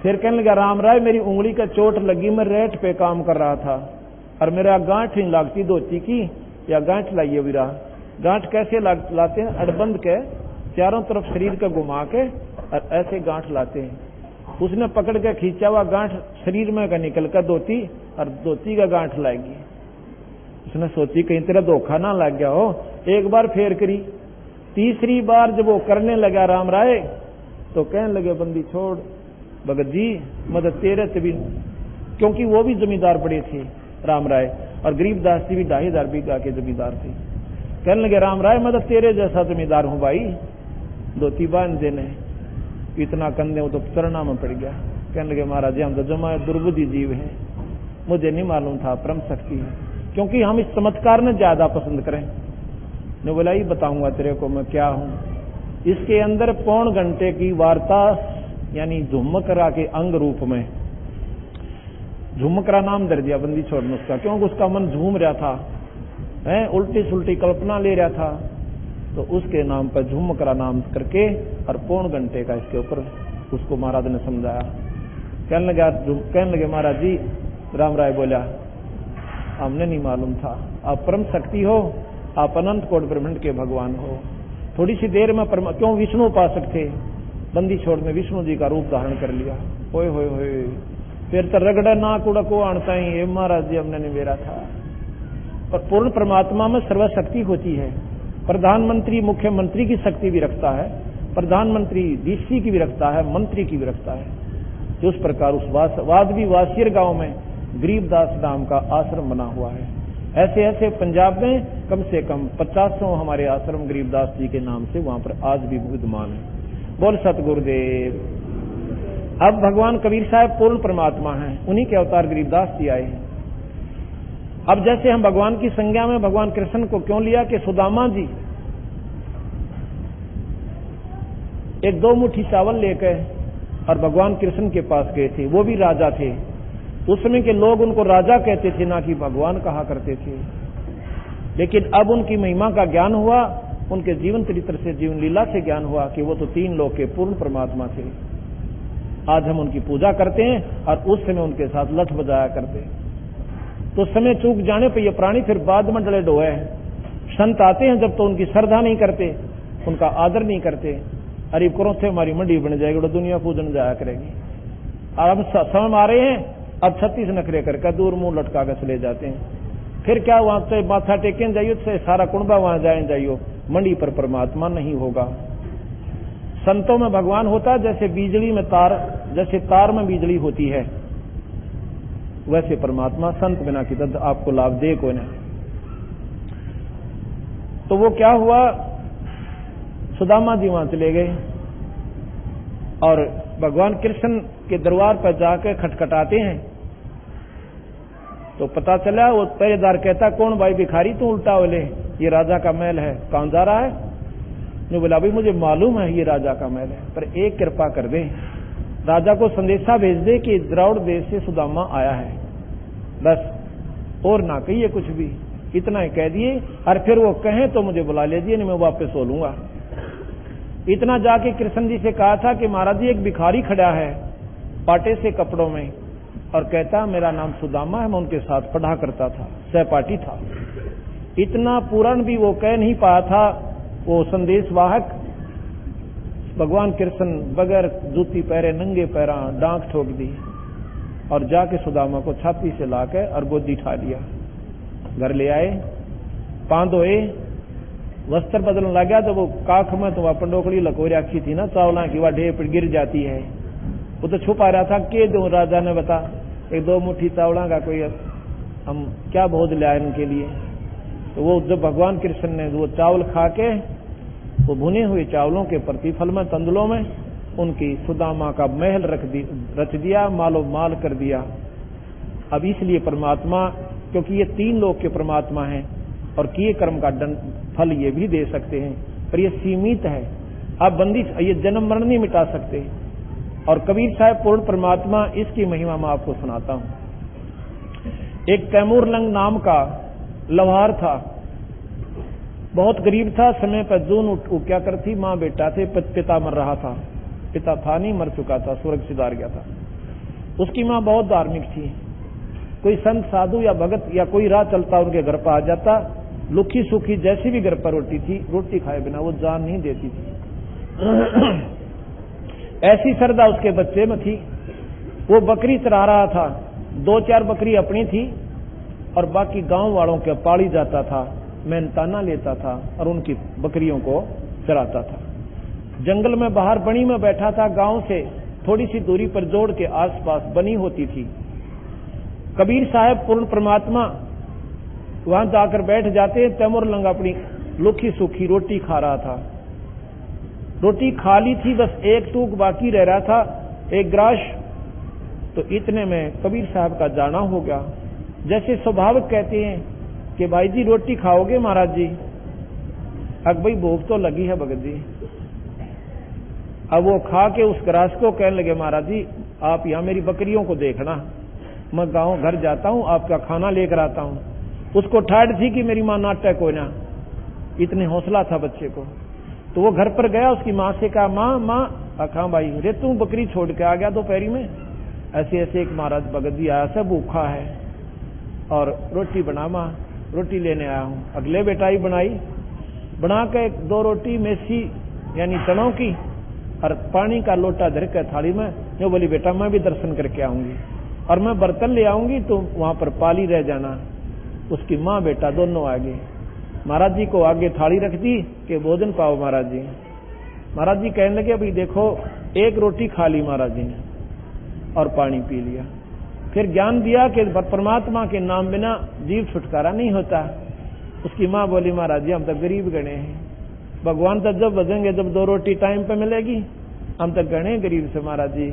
फिर कहने लगा राम राय मेरी उंगली का चोट लगी, मैं रेट पे काम कर रहा था और मेरा गांठ नहीं लागती धोती की, या गांठ लाइए वीरा। गांठ कैसे लाते हैं? अड़बंद के चारों तरफ शरीर का घुमा के और ऐसे गांठ लाते हैं। उसने पकड़ के खींचा हुआ गांठ शरीर में का निकल कर धोती और धोती का गांठ लाएगी। उसने सोची कहीं तेरा धोखा ना लग गया हो। एक बार फेर करी, तीसरी बार जब वो करने लगा राम राय तो कहने लगे बंदी छोड़ भगत जी मदद तेरे तभी, क्योंकि वो भी जमींदार बड़े थे राम राय और गरीबदास जी भी 2,500 बीघा के जमींदार थे। कहने लगे राम राय मदद तेरे जैसा जमींदार हूं भाई, धोती बांध देने। इतना कंधे वो तो चरणा में पड़ गया। कहने लगे महाराज जी हम तो जमा दुर्बुद्धि जीव हैं, मुझे नहीं मालूम था परम शक्ति है, क्योंकि हम इस चमत्कार में ज्यादा पसंद करें। ने बोला ही बताऊंगा तेरे को मैं क्या हूं। इसके अंदर 1.25 घंटे की वार्ता यानी झुमकरा के अंग रूप में, झुमकरा नाम दे दिया बंदी छोड़ने उसका, क्योंकि उसका मन झूम रहा था, उल्टी सुल्टी कल्पना ले रहा था, तो उसके नाम पर झुमकरा नाम करके और 1.25 घंटे का इसके ऊपर उसको महाराज ने समझाया। कहने लगे महाराज जी राम राय बोला हमने नहीं मालूम था, आप परम शक्ति हो, आप अनंत कोट ब्रह्मांड के भगवान हो। थोड़ी सी देर में क्यों विष्णु उपासक थे, बंदी छोड़ में विष्णु जी का रूप धारण कर लिया। होए होए होए फिर तो रगड़ा नाक उड़को आणता ही महाराज जी हमने नहीं मेरा था। पर पूर्ण परमात्मा में सर्वशक्ति होती है। प्रधानमंत्री मुख्यमंत्री की शक्ति भी रखता है, प्रधानमंत्री डीसी की भी रखता है, मंत्री की भी रखता है। तो उस प्रकार उस वादवी वासियर गांव में गरीबदास नाम का आश्रम बना हुआ है। ऐसे ऐसे पंजाब में कम से कम 50 हमारे आश्रम गरीबदास जी के नाम से वहां पर आज भी विद्यमान है। बोल सतगुरुदेव। अब भगवान कबीर साहब पूर्ण परमात्मा हैं, उन्हीं के अवतार गरीबदास जी आए हैं। अब जैसे हम भगवान की संज्ञा में भगवान कृष्ण को क्यों लिया कि सुदामा जी एक 2 मुट्ठी चावल लेकर और भगवान कृष्ण के पास गए थे। वो भी राजा थे, उस समय के लोग उनको राजा कहते थे ना कि भगवान कहा करते थे। लेकिन अब उनकी महिमा का ज्ञान हुआ, उनके जीवन चरित्र से जीवन लीला से ज्ञान हुआ कि वो तो 3 लोक के पूर्ण परमात्मा थे। आज हम उनकी पूजा करते हैं और उस समय उनके साथ लठ बजाया करते। तो समय चूक जाने पर ये प्राणी फिर बाद में डले डोए हैं। संत आते हैं जब तो उनकी श्रद्धा नहीं करते, उनका आदर नहीं करते। अरे करो थे हमारी मंडी बन जाएगी तो दुनिया पूजन जाया करेगी। अब समय आ रहे हैं, अब 36 नखरे करके दूर मुंह लटका कर चले जाते हैं। फिर क्या वहां से माथा टेके जाइयो, से सारा कुंबा वहां जाए जाइयो, मंडी पर परमात्मा नहीं होगा। संतों में भगवान होता है जैसे बिजली में तार, जैसे तार में बिजली होती है, वैसे परमात्मा संत बिना की तद आपको लाभ दे को ना। तो वो क्या हुआ, सुदामा जी वहां चले गए और भगवान कृष्ण के दरबार पर जाकर खटखटाते हैं। तो पता चला वो पहरेदार कहता कौन भाई भिखारी तू उल्टा बोले, ये राजा का महल है, कौन जा रहा है? जो बोला भाई मुझे मालूम है ये राजा का महल है, पर एक कृपा कर दे, राजा को संदेशा भेज दे कि द्राउड़ देश से सुदामा आया है, बस और ना कहिए कुछ भी, इतना ही कह दिए। और फिर वो कहें तो मुझे बुला लीजिए, नहीं मैं वापस हो लूंगा। इतना जाके कृष्ण जी से कहा था कि महाराज जी एक भिखारी खड़ा है पाटे से कपड़ों में और कहता मेरा नाम सुदामा है, मैं उनके साथ पढ़ा करता था, सहपाठी था। इतना पूर्ण भी वो कह नहीं पाया था। वो संदेश वाहक भगवान कृष्ण बगैर जूती पहरे नंगे पैरा डांक ठोक दी और जाके सुदामा को छाती से लाकर और गोदी ठा लिया, घर ले आए, पांव धोए, वस्त्र बदलने लगा तो वो काख में तो वह पंडोकड़ी लकोरी रखी थी ना चावला की, वह ढेर पर गिर जाती है। वो तो छुपा रहा था के दो, राजा ने बता 1-2 मुट्ठी चावला का कोई हम क्या भोज ले आए उनके लिए। तो वो जब भगवान कृष्ण ने वो चावल खा के वो भुने हुए चावलों के प्रतिफल में तंदुलों में उनकी सुदामा का महल रच दिया, मालो माल कर दिया। अब इसलिए परमात्मा, क्योंकि ये 3 लोक के परमात्मा हैं और किए कर्म का फल ये भी दे सकते हैं, पर ये सीमित है। आप बंदी ये जन्म मरण नहीं मिटा सकते। और कबीर साहब पूर्ण परमात्मा, इसकी महिमा मैं आपको सुनाता हूं। एक तैमूर लंग नाम का लवार था, बहुत गरीब था। समय पर जून क्या करती, माँ बेटा थे, पिता मर रहा था, पिता था नहीं, मर चुका था, स्वर्ग सिधार गया था। उसकी माँ बहुत धार्मिक थी। कोई संत साधु या भगत या कोई राह चलता उनके घर पर आ जाता, लुखी सूखी जैसी भी घर पर रोटी थी, रोटी खाए बिना वो जान नहीं देती थी। ऐसी श्रद्धा उसके बच्चे में थी। वो बकरी चरा रहा था, 2-4 बकरी अपनी थी और बाकी गांव वालों के पाली जाता था। मेहनताना लेता था और उनकी बकरियों को चराता था। जंगल में बाहर बनी में बैठा था। गांव से थोड़ी सी दूरी पर जोड़ के आसपास बनी होती थी। कबीर साहब पूर्ण परमात्मा वहां जाकर बैठ जाते। तैमूर लंग अपनी लुखी सूखी रोटी खा रहा था। रोटी खा ली थी, बस एक टूक बाकी रह रहा था, एक ग्रास। तो इतने में कबीर साहब का जाना हो गया। जैसे स्वाभाविक कहते हैं कि भाई जी रोटी खाओगे महाराज जी? अब भाई भूख तो लगी है भगत जी। अब वो खा के उस ग्रास को कहने लगे, महाराज जी आप यहां मेरी बकरियों को देखना, मैं गांव घर जाता हूं, आपका खाना लेकर आता हूं। उसको ठाड़ थी कि मेरी मां नाटक हो ना, इतने हौसला था बच्चे को। तो वो घर पर गया, उसकी मां से कहा, मां अखा भाई रे तू बकरी छोड़ के आ गया दोपहरी में? ऐसे ऐसे एक महाराज भगत जी आया, सब भूखा है और रोटी बना मां, रोटी लेने आया हूं। अगले बेटाई बनाई, बना के 2 रोटी मेसी यानी चनों की और पानी का लोटा धर के थाली में। जो बोली बेटा मैं भी दर्शन करके आऊंगी और मैं बर्तन ले आऊंगी, तो वहां पर पाली रह जाना। उसकी माँ बेटा दोनों आगे। महाराज जी को आगे थाली रख दी कि भोजन पाओ महाराज जी। महाराज जी कहने लगे, अभी देखो 1 रोटी खा ली महाराज जी ने और पानी पी लिया। फिर ज्ञान दिया कि परमात्मा के नाम बिना जीव छुटकारा नहीं होता। उसकी माँ बोली, महाराज जी हम तो गरीब गणे हैं, भगवान तो जब बजेंगे जब 2 रोटी टाइम पे मिलेगी, हम तो गणे गरीब से महाराज जी।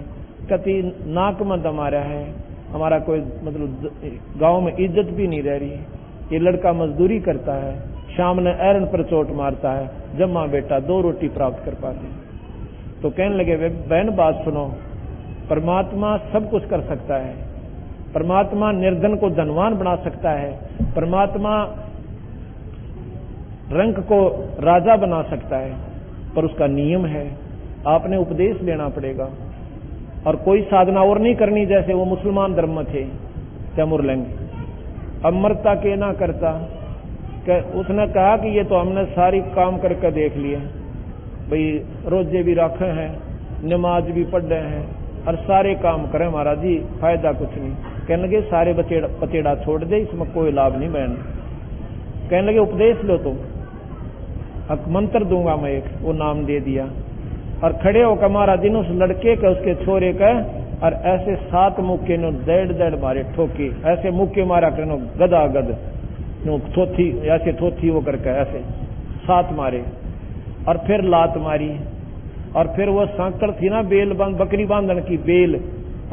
कति नाक में दम आ रहा है, हमारा कोई मतलब गांव में इज्जत भी नहीं रह रही। ये लड़का मजदूरी करता है, शाम ने एरन पर चोट मारता है, जब माँ बेटा 2 रोटी प्राप्त कर पाते। तो कहने लगे, बहन बात सुनो, परमात्मा सब कुछ कर सकता है। परमात्मा निर्धन को धनवान बना सकता है। परमात्मा रंक को राजा बना सकता है, पर उसका नियम है, आपने उपदेश लेना पड़ेगा। और कोई साधना और नहीं करनी, जैसे वो मुसलमान धर्म में थे तैमूर लंग। अमरता के ना करता, उसने कहा कि ये तो हमने सारी काम करके देख लिए भाई, रोजे भी रखे हैं, नमाज भी पढ़ रहे हैं और सारे काम करें महाराज जी, फायदा कुछ नहीं। कहने लगे सारे पचेड़ा छोड़ दे, इसमें कोई लाभ नहीं बहन। कहने लगे उपदेश लो तुम, मंत्र दूंगा मैं एक, वो नाम दे दिया और खड़े होकर महाराज जी ने उस लड़के के उसके छोरे का और ऐसे 7 मुक्के नो दड़ मारे ठोकी, ऐसे मुक्के मारा करनो गदा गद नो थोथी, ऐसे थोथी वो करके ऐसे 7 मारे और फिर लात मारी और फिर वो सांकड़ थी ना बेल बांध, बकरी बांधन की बेल,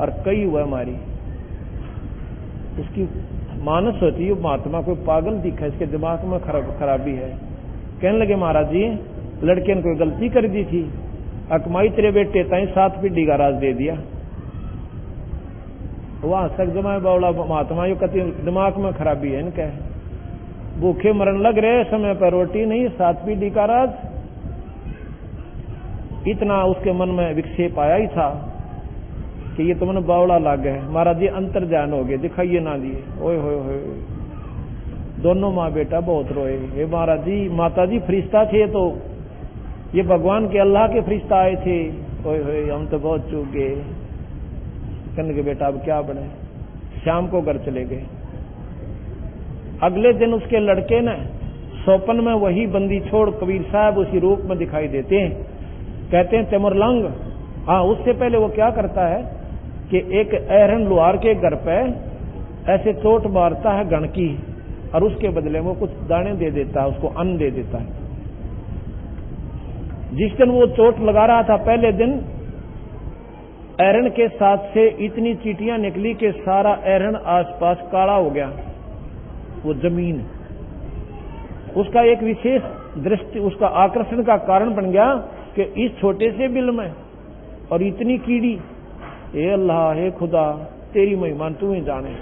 और कई हुआ मारी। उसकी मानस होती है महात्मा कोई पागल दिखा, इसके दिमाग में खराबी है। कहने लगे महाराज जी लड़के ने कोई गलती कर दी थी, अकमाई तेरे बेटे ताई 7 पीढ़ी का राज दे दिया। वहां तक जमा बावला महात्मा यो कति दिमाग में खराबी है इनका, भूखे मरण लग रहे, समय पर रोटी नहीं, 7 पीढ़ी का राज। इतना उसके मन में विक्षेप आया ही था कि ये तुमने बावड़ा लाग गए। महाराज जी अंतर ध्यान हो गए, दिखाइए ना दिए। ओए होए होए, दोनों माँ बेटा बहुत रोए। हे महाराज जी, माता जी फरिश्ता थे तो ये भगवान के अल्लाह के फरिश्ता आए थे। ओए होए हम तो बहुत चूक गए। कहने के बेटा अब क्या बने। शाम को घर चले गए। अगले दिन उसके लड़के ने स्वप्न में वही बंदी छोड़ कबीर साहब उसी रूप में दिखाई देते हैं। कहते हैं तैमूर लंग, हाँ उससे पहले वो क्या करता है कि एक एहरन लुहार के घर पे ऐसे चोट मारता है गण की, और उसके बदले वो कुछ दाने दे देता है, उसको अन्न दे देता है। जिस दिन वो चोट लगा रहा था पहले दिन, एहरन के साथ से इतनी चींटियां निकली कि सारा एहरन आसपास काला हो गया। वो जमीन उसका एक विशेष दृष्टि, उसका आकर्षण का कारण बन गया कि इस छोटे से बिल में और इतनी कीड़ी, हे अल्लाह हे खुदा तेरी महिमा तू ही जाने।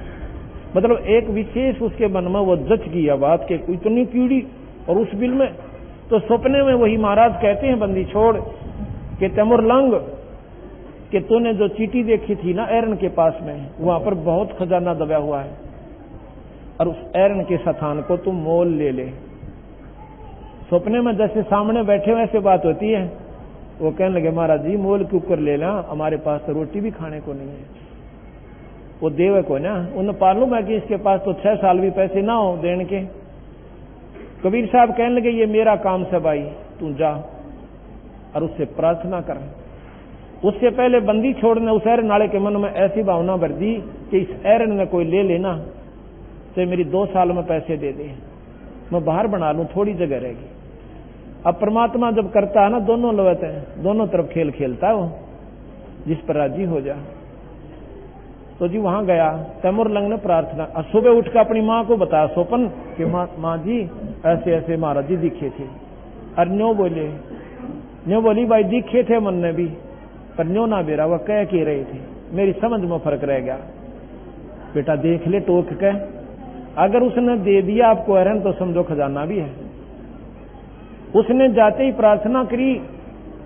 मतलब एक विशेष उसके मन में वो जच गया बात के इतनी कीड़ी और उस बिल में। तो सपने में वही महाराज कहते हैं बंदी छोड़ कि तैमूर लंग कि तूने जो चीटी देखी थी ना एरन के पास में, वहां पर बहुत खजाना दबा हुआ है और उस एरन के स्थान को तुम मोल ले ले। सपने में जैसे सामने बैठे वैसे बात होती है। वो कहने लगे महाराज जी मोल के ऊपर ले ला, हमारे पास तो रोटी भी खाने को नहीं है। वो देवे को ना उन्हें मालूम है कि इसके पास तो 6 साल भी पैसे ना हो देने के। कबीर साहब कहने लगे ये मेरा काम से भाई, तू जा और उससे प्रार्थना कर। उससे पहले बंदी छोड़ने उस एरन नाले के मन में ऐसी भावना भर दी कि इस एरन में कोई ले लेना तो मेरी 2 साल में पैसे दे दे, मैं बाहर बना लूं, थोड़ी जगह रहेगी। अब परमात्मा जब करता है ना दोनों लवत हैं, दोनों तरफ खेल खेलता है वो, जिस पर राजी हो जा। तो जी वहां गया तैमूर लंग ने प्रार्थना, और सुबह उठ कर अपनी माँ को बताया स्वपन कि माँ जी ऐसे ऐसे महाराज जी दिखे थे। और न्यो बोली भाई दिखे थे मन ने भी, पर न्यो ना बेरा वह कह के रहे थे, मेरी समझ में फर्क रह गया। बेटा देख ले टोक के, अगर उसने दे दिया आपको एरन तो समझो खजाना भी है। उसने जाते ही प्रार्थना करी,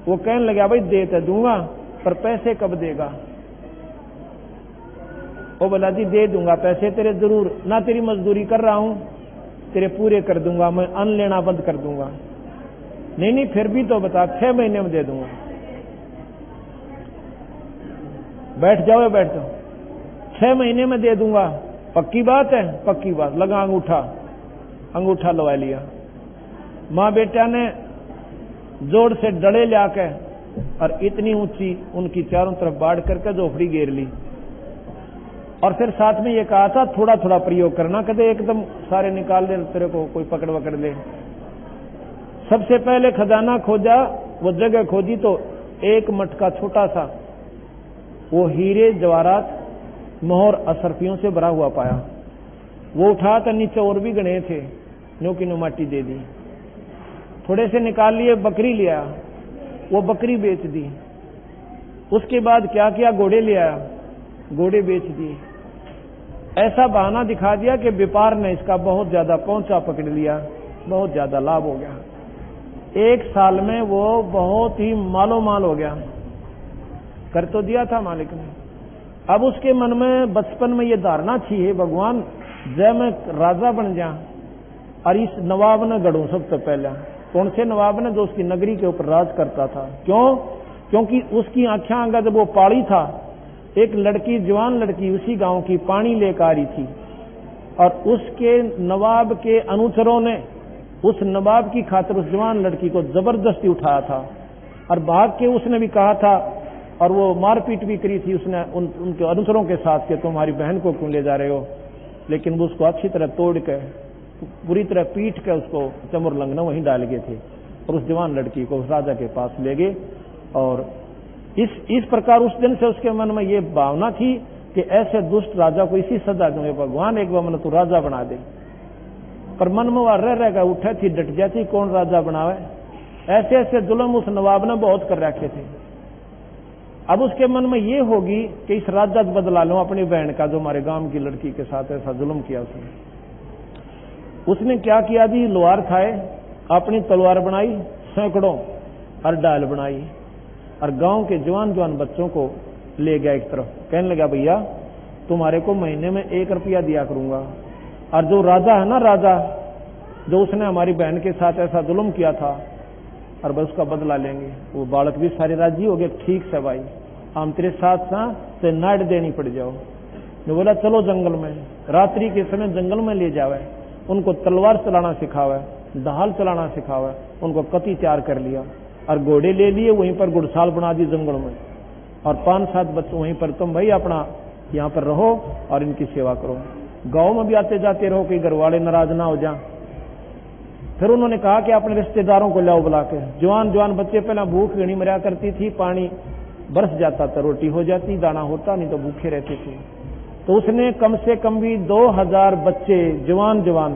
वो कहने लगा भाई दे तो दूंगा पर पैसे कब देगा। वो बोला जी दे दूंगा पैसे तेरे जरूर, ना तेरी मजदूरी कर रहा हूं, तेरे पूरे कर दूंगा, मैं अन्न लेना बंद कर दूंगा। नहीं फिर भी तो बता, 6 महीने में दे दूंगा। बैठ जाओ 6 महीने में दे दूंगा, पक्की बात है? पक्की बात। लगा अंगूठा लगा लिया। माँ बेटा ने जोड़ से डड़े लाके और इतनी ऊंची उनकी चारों तरफ बाढ़ करके झोपड़ी घेर ली। और फिर साथ में ये कहा था थोड़ा थोड़ा प्रयोग करना, कदे एकदम सारे निकाल दे तेरे को कोई पकड़ ले। सबसे पहले खजाना खोजा, वो जगह खोजी तो एक मटका छोटा सा वो हीरे जवाहरात मोहर असरफियों से भरा हुआ पाया। वो उठा तो नीचे और भी गणे थे, नो की नो माटी दे दी। थोड़े से निकाल लिए, बकरी लिया, वो बकरी बेच दी। उसके बाद क्या किया, घोड़े ले आया, घोड़े बेच दिए। ऐसा बहाना दिखा दिया कि व्यापार ने इसका बहुत ज्यादा पहुंचा पकड़ लिया, बहुत ज्यादा लाभ हो गया। 1 साल में वो बहुत ही मालो माल हो गया। कर तो दिया था मालिक ने। अब उसके मन में बचपन में ये धारणा थी, है भगवान जय मैं राजा बन जा और इस नवाब ने गढ़ूं सबसे पहले। कौन से नवाब ने? जो उसकी नगरी के ऊपर राज करता था। क्यों? क्योंकि उसकी आंखें आंगा जब वो पाड़ी था, एक लड़की, जवान लड़की उसी गांव की पानी लेकर आ रही थी और उसके नवाब के अनुचरों ने उस नवाब की खातिर उस जवान लड़की को जबरदस्ती उठाया था और भाग के उसने भी कहा था और वो मारपीट भी करी थी उसने उनके अनुचरों के साथ कि तुम्हारी बहन को क्यों ले जा रहे हो। लेकिन वो उसको अच्छी तरह तोड़ के पूरी तरह पीट के उसको तैमूर लंग ने वहीं डाल गए थे और उस जवान लड़की को उस राजा के पास ले गए। और इस प्रकार उस दिन से उसके मन में ये भावना थी कि ऐसे दुष्ट राजा को इसी सजा दूंगे भगवान, एक बार मन तू राजा बना दे। पर मन में वह रह गया, उठे थी डट जाती, कौन राजा बनावे। ऐसे ऐसे जुल्म उस नवाब ने बहुत कर रखे थे। अब उसके मन में ये होगी कि इस राजा बदला लो अपनी बहन का, जो हमारे गांव की लड़की के साथ ऐसा जुल्म किया उसने क्या किया जी, लोहार खाए, अपनी तलवार बनाई, सैकड़ों और डाल बनाई और गांव के जवान जवान बच्चों को ले गया एक तरफ। कहने लगा भैया तुम्हारे को महीने में 1 रुपया दिया करूंगा और जो राजा है ना, राजा जो उसने हमारी बहन के साथ ऐसा जुल्म किया था और बस उसका बदला लेंगे। वो बालक भी सारे राजी हो गए, ठीक से भाई हम तेरे साथ से नाट देनी पड़ जाओ। ने बोला चलो जंगल में, रात्रि के समय जंगल में ले जावे, उनको तलवार चलाना सिखावे, ढाल चलाना सिखावे, उनको कती तैयार कर लिया और घोड़े ले लिए, वहीं पर गुड़साल बना दी जंगल में और 5-7 बच्चे वहीं पर, तुम भाई अपना यहाँ पर रहो और इनकी सेवा करो। गांव में भी आते जाते रहो कि घर वाले नाराज ना हो जाए। फिर उन्होंने कहा कि अपने रिश्तेदारों को लाओ बुला के। जवान जवान बच्चे पहले भूख घनी मरा करती थी, पानी बरस जाता था, रोटी हो जाती, दाना होता नहीं तो भूखे रहते थे। तो उसने कम से कम भी 2000 बच्चे जवान जवान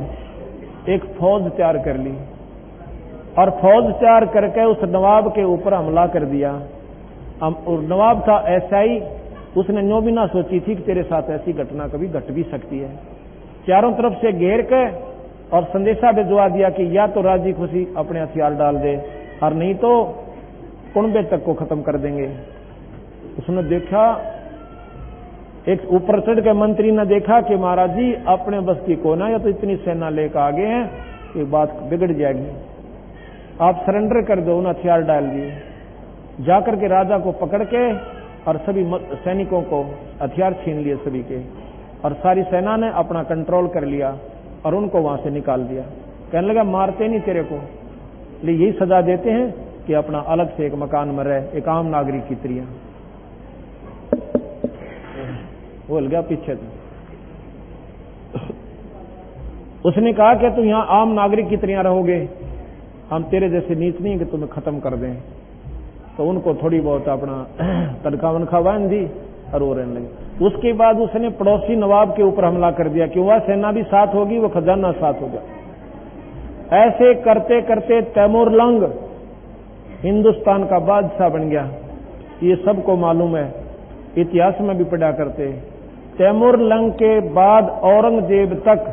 एक फौज तैयार कर ली और फौज तैयार करके उस नवाब के ऊपर हमला कर दिया। और नवाब था ऐसा ही उसने न्यों भी ना सोची थी कि तेरे साथ ऐसी घटना कभी घट भी सकती है। चारों तरफ से घेर के और संदेशा भिजवा दिया कि या तो राजी खुशी अपने हथियार डाल दे और नहीं तो कुनबे तक को खत्म कर देंगे। उसने देखा, एक ऊपर चढ़ के मंत्री ने देखा कि महाराज जी अपने बस की कोना, या तो इतनी सेना लेकर आगे हैं कि बात बिगड़ जाएगी, आप सरेंडर कर दो। उन्हें हथियार डाल दिए। जाकर के राजा को पकड़ के और सभी सैनिकों को हथियार छीन लिए सभी के, और सारी सेना ने अपना कंट्रोल कर लिया और उनको वहां से निकाल दिया। कहने लगा मारते नहीं तेरे को, ले यही सजा देते हैं कि अपना अलग से एक मकान में रहे, एक आम नागरिक की तरह। बोल गया पीछे से। उसने कहा कि तुम यहां आम नागरिक की तरह रहोगे, हम तेरे जैसे नीच नहीं कि तुम्हें खत्म कर दें। तो उनको थोड़ी बहुत अपना तनखा वनखा बांध दी और वो रहने लगे। उसके बाद उसने पड़ोसी नवाब के ऊपर हमला कर दिया कि वह सेना भी साथ होगी, वो खजाना साथ होगा। ऐसे करते करते तैमूरलंग हिंदुस्तान का बादशाह बन गया। ये सबको मालूम है, इतिहास में भी पढ़ा करते। तैमूरलंग के बाद औरंगजेब तक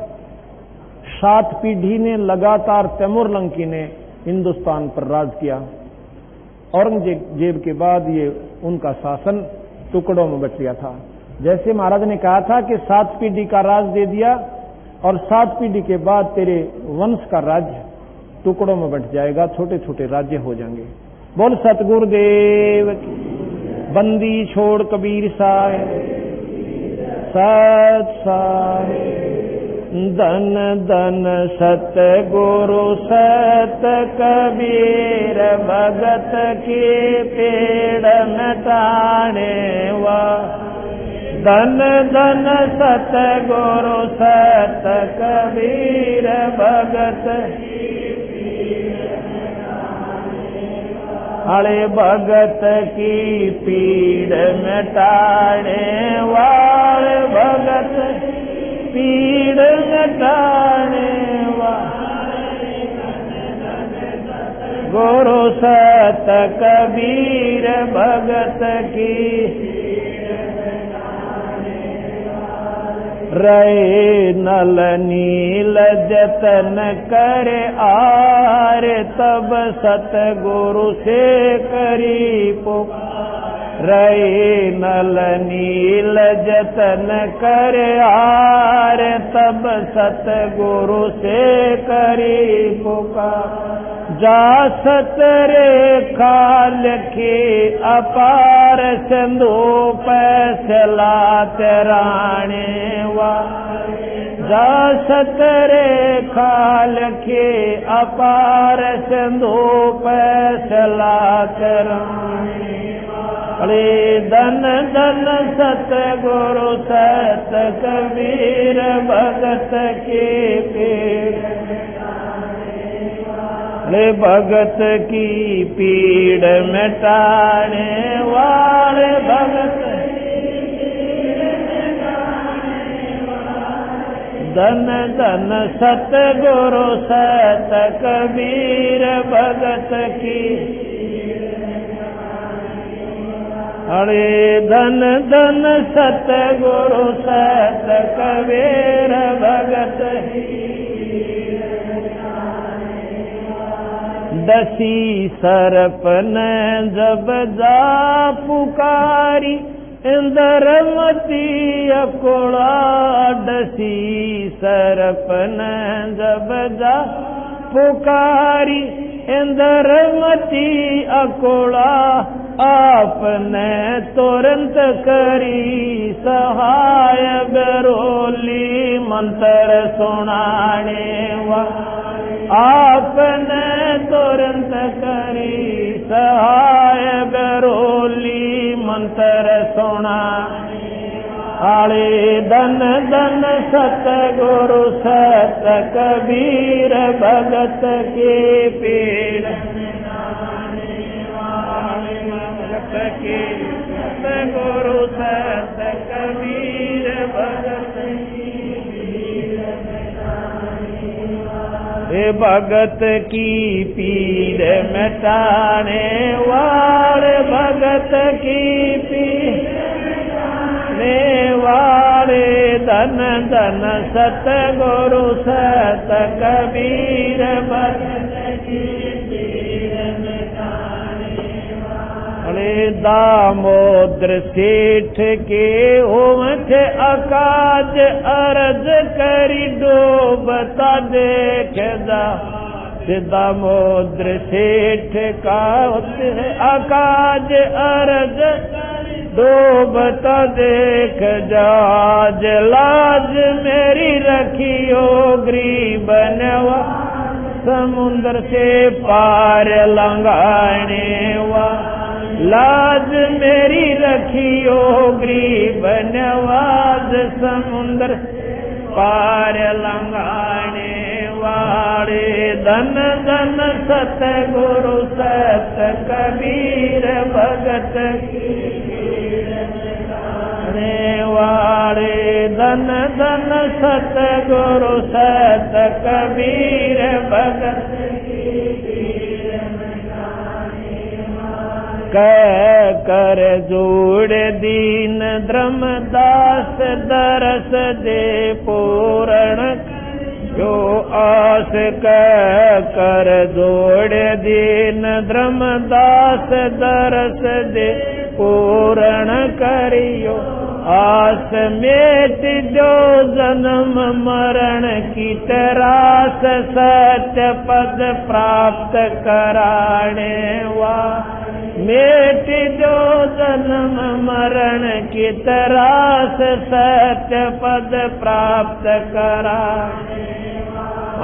7 पीढ़ी ने लगातार तैमूरलंग की ने हिंदुस्तान पर राज किया। औरंगजेब के बाद ये उनका शासन टुकड़ों में बच गया था। जैसे महाराज ने कहा था कि 7 पीढ़ी का राज दे दिया और 7 पीढ़ी के बाद तेरे वंश का राज्य टुकड़ों में बट जाएगा, छोटे छोटे राज्य हो जाएंगे। बोल सतगुरुदेव की। बंदी छोड़ कबीर साहेब, सत साहेब। धन धन सत गुरु सत कबीर, भगत के पेड़ मिटाने वा। धन धन सत गुरु सत कबीर, भगत अरे भगत की पीड़ मिटाने वाले, भगत पीड़ मिटाने वाले। गुरु सत कबीर, भगत की रहे नल नील जतन करे आर, तब सतगुरु से करी पुकार। रहे नल नील जतन करे आर, तब सतगुरु से करी पुकार। जा सत रेखा लिखी अपार, सिंधु पैसला तेराने वा। जा सत रेखा लिखी अपार, सिंधु पैसला तेराने। अरे धन धन सत गुरु सत कबीर, भगत के पेड़। अरे भगत की पीड़ मिटाने वाले, भगत धन धन सत गुरु सत कबीर, भगत की। अरे धन धन सत गुरु सत कबीर, भगत दसी सरप ने जब जा पुकारी, इंद्रमती अकुड़ा। दसी सरप ने जब जा पुकारी, इंद्रमती अकुड़ा। आपने तुरंत करी सहाय, बरोली मंत्र सुनाने वा। आपने तुरंत करी सहाय, बरोली मंत्र सुना। आले धन धन सत गुरु सत कबीर, भगत के पेड़। भगत के सत गुरु सत कबीर, भगत भगत की पीड़ मिटाने वाले, भगत की पीड़। वाले धन धन सतगुरु सत कबीर अरे दामोदर सेठ के ओठ अकाज अर्ज करी डूबता देखदा दामोदर सेठ का अकाज अर्ज डूबता देख जाज लाज मेरी रखियो गरीब नवा समुद्र से पार लंघाने वा लाज मेरी रखियो गरीब नवाज समुद्र पार लंघाने वाले धन धन सतगुरु सत कबीर भगत वाले धन धन सतगुरु सत कबीर भगत कह कर जोड़ दीन धर्मदास दरस दे पूर्ण जो आस कह कर जोड़ दीन धर्मदास दरस दे पूर्ण करियो आस मेट जो जन्म मरण की तरास सत्य पद प्राप्त कराने वा मेट जो जन्म मरण की तरास सत्य पद प्राप्त कराने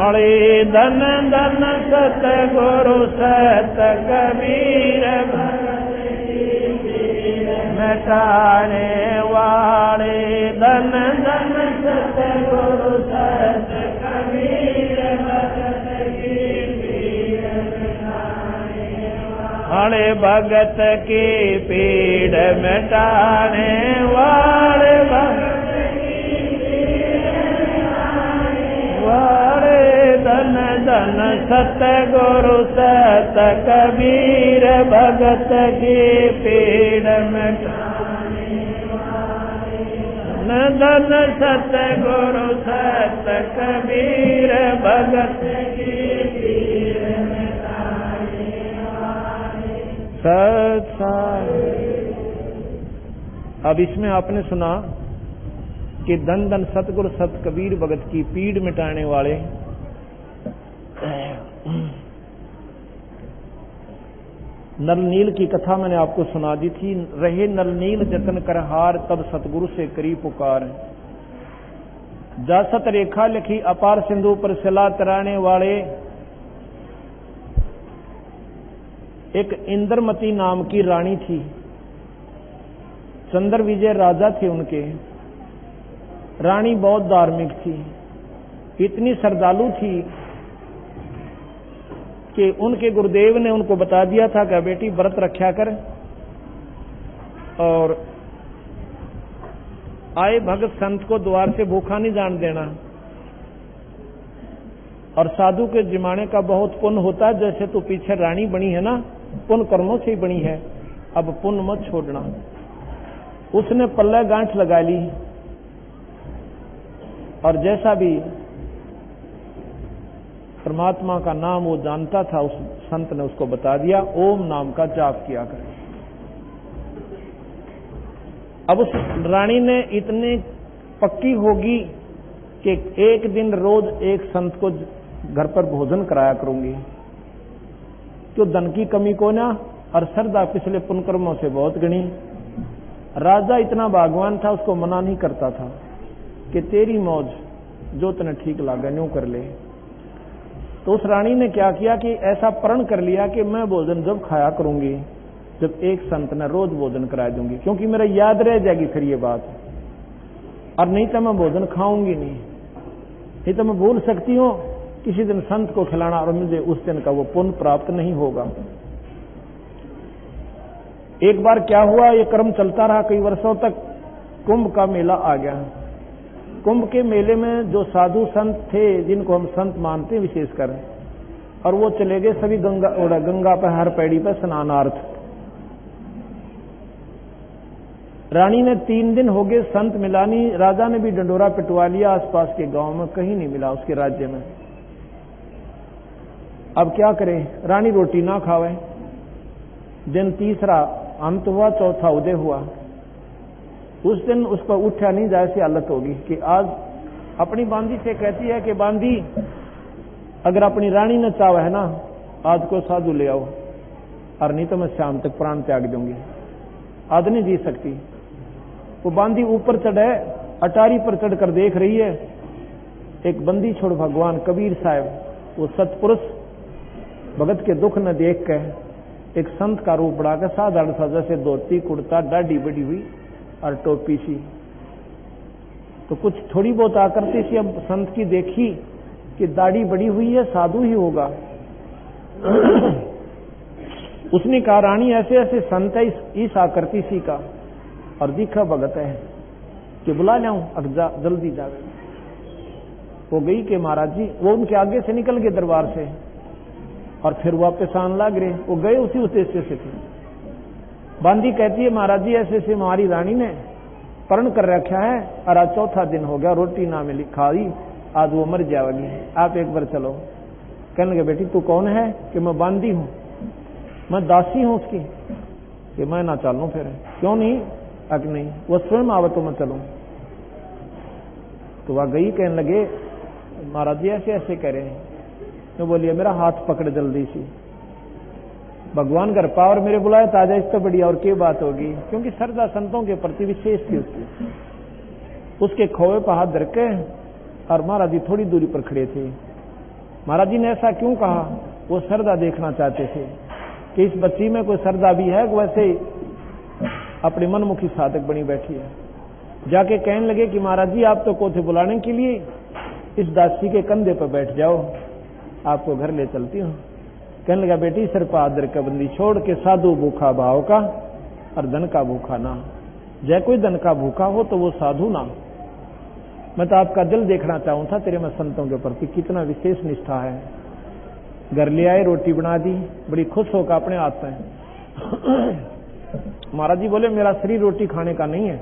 अरे धन धन सतगुरु सत कबीर मिटाने वाले धन धन सतगुरु सत कबीर अरे भगत की पीड़ मिटाने वाले धन धन सतगुरु सत कबीर भगत की पीड़ मिटाने धन सतगुरु सत कबीर भगत की पीड़ मिटाने सत्संग। अब इसमें आपने सुना कि धन धन सतगुरु सत कबीर भगत की पीड़ मिटाने वाले नलनील की कथा मैंने आपको सुना दी थी। रहे नलनील जतन कर हार तब सतगुरु से करी पुकार जासत रेखा लिखी अपार सिंधु पर सिला तराने वाले एक इंद्रमती नाम की रानी थी। चंद्र विजय राजा थे उनके। रानी बहुत धार्मिक थी, इतनी श्रद्धालु थी कि उनके गुरुदेव ने उनको बता दिया था कि बेटी व्रत रखा कर और आए भगत संत को द्वार से भूखा नहीं जान देना। और साधु के जिमाने का बहुत पुण्य होता है। जैसे तू पीछे रानी बनी है ना, पुण्य कर्मों से ही बनी है, अब पुण्य मत छोड़ना। उसने पल्ले गांठ लगा ली और जैसा भी परमात्मा का नाम वो जानता था, उस संत ने उसको बता दिया, ओम नाम का जाप किया कर। अब उस रानी ने इतनी पक्की होगी कि एक दिन रोज एक संत को घर पर भोजन कराया करूंगी, तो धन की कमी को ना, और श्रद्धा पिछले पुण्यकर्मों से बहुत गणी। राजा इतना भागवान था, उसको मना नहीं करता था कि तेरी मौज जो तने ठीक लागे न्यू कर ले। तो उस रानी ने क्या किया कि ऐसा प्रण कर लिया कि मैं भोजन जब खाया करूंगी जब एक संत ने रोज भोजन करा दूंगी, क्योंकि मेरा याद रह जाएगी फिर ये बात। और नहीं तो मैं भोजन खाऊंगी नहीं तो मैं भूल सकती हूं किसी दिन संत को खिलाना और मुझे उस दिन का वो पुण्य प्राप्त नहीं होगा। एक बार क्या हुआ, ये क्रम चलता रहा कई वर्षों तक। कुंभ का मेला आ गया। कुंभ के मेले में जो साधु संत थे, जिनको हम संत मानते हैं विशेषकर, और वो चले गए सभी गंगा पर हर पैड़ी पर स्नानार्थ। रानी ने 3 दिन हो गए संत मिला नहीं, राजा ने भी डंडोरा पिटवा लिया, आसपास के गांव में कहीं नहीं मिला उसके राज्य में। अब क्या करे, रानी रोटी ना खावे। दिन तीसरा अंत हुआ, चौथा उदय हुआ। उस दिन उस पर उठा नहीं जाए ऐसी हालत होगी कि आज अपनी बांदी से कहती है कि बांदी अगर अपनी रानी ने चाहे है ना आज को साधु ले आओ, और नहीं तो मैं शाम तक प्राण त्याग दूंगी, आज नहीं जी सकती। वो बांदी ऊपर चढ़े, अटारी पर चढ़कर देख रही है, एक बंदी छोड़ भगवान कबीर साहब, वो सतपुरुष भगत के दुख न देख के एक संत का रूप बढ़ाकर साधारण सा जैसे धोती कुर्ता दाढ़ी बड़ी हुई और टोपी सी, तो कुछ थोड़ी बहुत आकृति सी अब संत की देखी कि दाढ़ी बड़ी हुई है, साधु ही होगा। उसने कहा रानी ऐसे ऐसे संत है इस आकृति सी का और दिखा भगत है कि बुला लाऊं, अब जल्दी जावे। वो गई कि महाराज जी, वो उनके आगे से निकल गए दरबार से और फिर वापस आने लग रहे। वो गए उसी उद्देश्य से थे। बांदी कहती है महाराज जी ऐसे ऐसे हमारी रानी ने परण कर रखा है और आज चौथा दिन हो गया, रोटी ना मिली खाई, आज वो मर जाएगी, आप एक बार चलो। कहने लगे बेटी तू कौन है? कि मैं बांदी हूं, मैं दासी हूं उसकी। कि मैं ना चलूं फिर? क्यों नहीं? अक नहीं, वो स्वयं आवे तो मैं चलूं। तो वह गई, कहने लगे महाराज जी ऐसे ऐसे कह रहे हैं। तो बोलिए मेरा हाथ पकड़ जल्दी सी, भगवान घर पावर मेरे बुलाए ताजा, इस तो बढ़िया और क्या बात होगी। क्योंकि श्रद्धा संतों के प्रति विशेष थी उसकी। उसके खोए पर हाथ धर के और महाराज जी थोड़ी दूरी पर खड़े थे। महाराज जी ने ऐसा क्यों कहा? वो श्रद्धा देखना चाहते थे कि इस बच्ची में कोई श्रद्धा भी है, वैसे ही अपने मनमुखी साधक बनी बैठी है। जाके कहने लगे कि महाराज जी आप तो को थे बुलाने के लिए, इस दासी के कंधे पर बैठ जाओ, आपको घर ले चलती हूं। कहने लगा बेटी सिर पर आदर का बंदी छोड़ के साधु भूखा भाव का और धन का भूखा ना। जय कोई धन का भूखा हो तो वो साधु ना। मैं तो आपका दिल देखना चाहूं था, तेरे में संतों के प्रति कितना विशेष निष्ठा है। घर ले आए, रोटी बना दी, बड़ी खुश होकर अपने हाथ में। महाराज जी बोले मेरा शरीर रोटी खाने का नहीं है,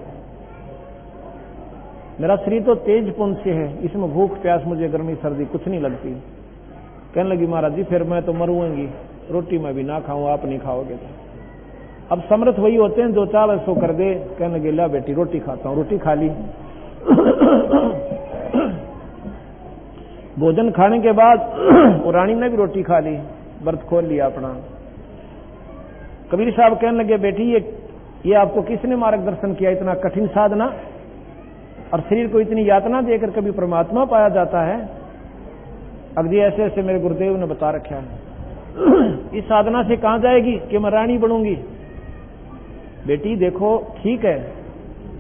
मेरा शरीर तो तेज पुंज से है, इसमें भूख प्यास मुझे गर्मी सर्दी कुछ नहीं लगती। कहने लगी महाराज जी फिर मैं तो मरूंगी, रोटी मैं भी ना खाऊं, आप नहीं खाओगे तो। अब समर्थ वही होते हैं जो चाहे सो कर दे। कहने लगे ला बेटी रोटी खाता हूं। रोटी खा ली। भोजन खाने के बाद वो रानी ने भी रोटी खा ली, व्रत खोल लिया अपना। कबीर साहब कहने लगे बेटी ये आपको किसने मार्गदर्शन किया? इतना कठिन साधना और शरीर को इतनी यातना देकर कभी परमात्मा पाया जाता है? अगदी ऐसे ऐसे मेरे गुरुदेव ने बता रखा है। इस साधना से कहां जाएगी कि मैं रानी बनूंगी? बेटी देखो ठीक है,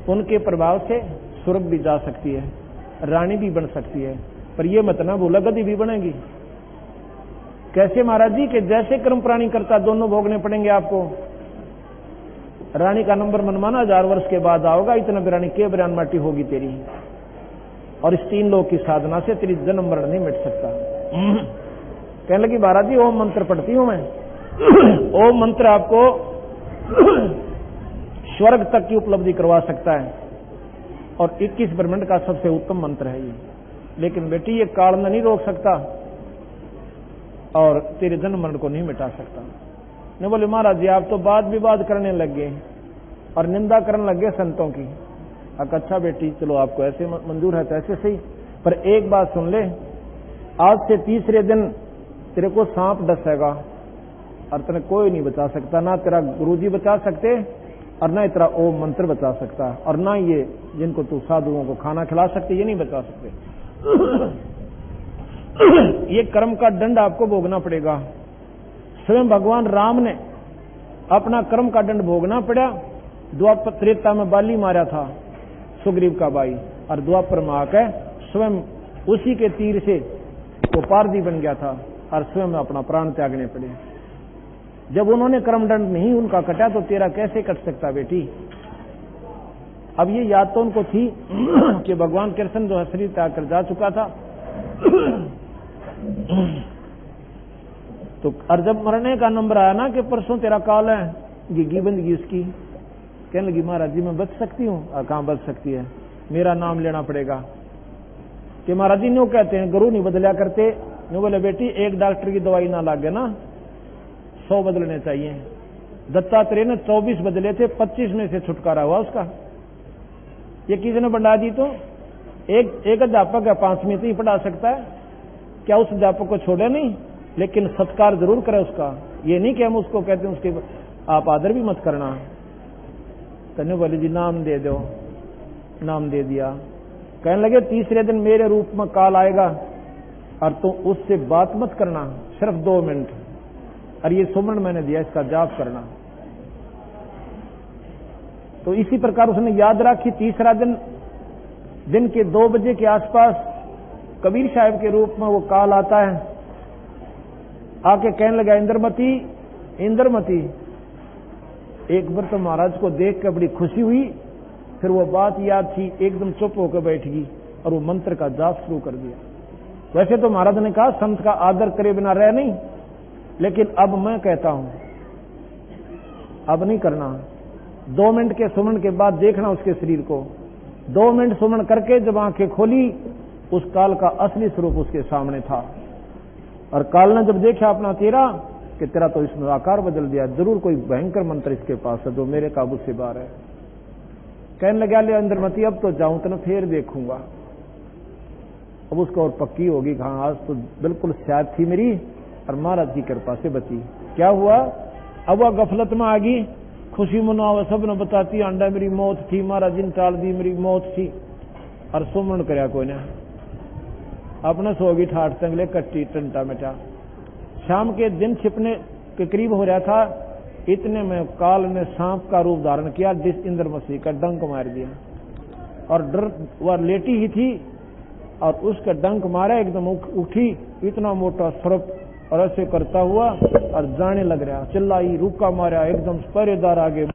उनके प्रभाव से स्वर्ग भी जा सकती है, रानी भी बन सकती है, पर यह मत ना भूला गद्दी भी बनेगी। कैसे महाराज जी? कि जैसे कर्म प्राणी करता दोनों भोगने पड़ेंगे आपको। रानी का नंबर मनमाना 1000 वर्ष के बाद आओगा, इतना भी रानी के बयान माटी होगी तेरी, और इस 3 लोक की साधना से तेरी जन्म मरण नहीं मिट सकता। कहने लगी महाराज जी ओम मंत्र पढ़ती हूं मैं। ओम मंत्र आपको स्वर्ग तक की उपलब्धि करवा सकता है और 21 ब्रह्मांड का सबसे उत्तम मंत्र है ये। लेकिन बेटी ये काल में नहीं रोक सकता और तेरे जन्म मरण को नहीं मिटा सकता। ने बोले महाराज जी आप तो वाद विवाद करने लग गए और निंदा करने लग गए संतों की। अच्छा बेटी चलो आपको ऐसे मंजूर है तो ऐसे सही, पर एक बात सुन ले, आज से तीसरे दिन तेरे को सांप डसेगा और तेरे कोई नहीं बचा सकता, ना तेरा गुरुजी बचा सकते और ना तेरा ओम मंत्र बचा सकता, और ना ये जिनको तू साधुओं को खाना खिला सकते ये नहीं बचा सकते। ये कर्म का दंड आपको भोगना पड़ेगा। स्वयं भगवान राम ने अपना कर्म का दंड भोगना पड़ा। द्वापर त्रेता में बाली मारा था सुग्रीव का भाई, और द्वापर में आकर स्वयं उसी के तीर से वो पारदी बन गया था और स्वयं अपना प्राण त्यागने पड़े। जब उन्होंने कर्मदंड नहीं उनका कटा तो तेरा कैसे कट सकता बेटी? अब ये याद तो उनको थी कि भगवान कृष्ण जो शरीर त्याग कर जा चुका था। तो और जब मरने का नंबर आया ना कि परसों तेरा काल है, गिग्गी बंदगी उसकी, कहने लगी महाराज जी मैं बच सकती हूँ? कहाँ बच सकती है, मेरा नाम लेना पड़ेगा। कि महाराज जी न्यू कहते हैं गुरु नहीं बदलिया करते। न्यू बोले बेटी एक डॉक्टर की दवाई ना लागे ना, 100 बदलने चाहिए। दत्तात्रेय ने 24 बदले थे, 25 में से छुटकारा हुआ उसका। ये किसने बढ़ा दी? तो एक अध्यापक है 5वीं तो ही पढ़ा सकता है, क्या उस अध्यापक को छोड़े नहीं? लेकिन सत्कार जरूर करे उसका। ये नहीं कि हम उसको कहते हैं उसके आप आदर भी मत करना। कन्या बोले जी नाम दे दो, नाम दे दिया। कहने लगे तीसरे दिन मेरे रूप में काल आएगा और तुम उससे बात मत करना, सिर्फ 2 मिनट, और ये सुमन मैंने दिया इसका जाप करना। तो इसी प्रकार उसने याद रखी। तीसरा दिन के 2 बजे के आसपास कबीर साहब के रूप में वो काल आता है। आके कहने लगा इंद्रमती इंद्रमती। एक बार तो महाराज को देख कर बड़ी खुशी हुई, फिर वो बात याद थी, एकदम चुप होकर बैठ गई और वो मंत्र का जाप शुरू कर दिया। वैसे तो महाराज ने कहा संत का आदर करे बिना रह नहीं, लेकिन अब मैं कहता हूं अब नहीं करना। 2 मिनट के सुमन के बाद देखना उसके शरीर को। 2 मिनट सुमन करके जब आंखें खोली, उस काल का असली स्वरूप उसके सामने था। और काल ने जब देखा अपना तेरा कि तेरा तो इसने आकार बदल दिया, जरूर कोई भयंकर मंत्र इसके पास है जो मेरे काबू से बाहर है। कहने लगा ले इंद्रमती अब तो जाऊं तो फिर देखूंगा। अब उसको और पक्की होगी, हाँ आज तो बिल्कुल शायद थी मेरी और महाराज की कृपा से बची। क्या हुआ? अब वह गफलत में आ गई, खुशी मनावा सब ने बताती अंडा मेरी मौत थी, महाराज जी ने टाल दी मेरी मौत थी। और सुमन करया कोई ने अपने सोगी ठाठ तंगले कट्टी टंटा मिटा। शाम के दिन छिपने के करीब हो रहा था, इतने में काल ने सांप का रूप धारण किया, इंद्र मसीह का डंक मार दिया। और डर वह लेटी ही थी और उसका डंक मारा, एकदम उठी, इतना मोटा सर्प, और ऐसे करता हुआ और जाने लग रहा, चिल्लाई, रुका मारा, एकदम पहरेदार आगे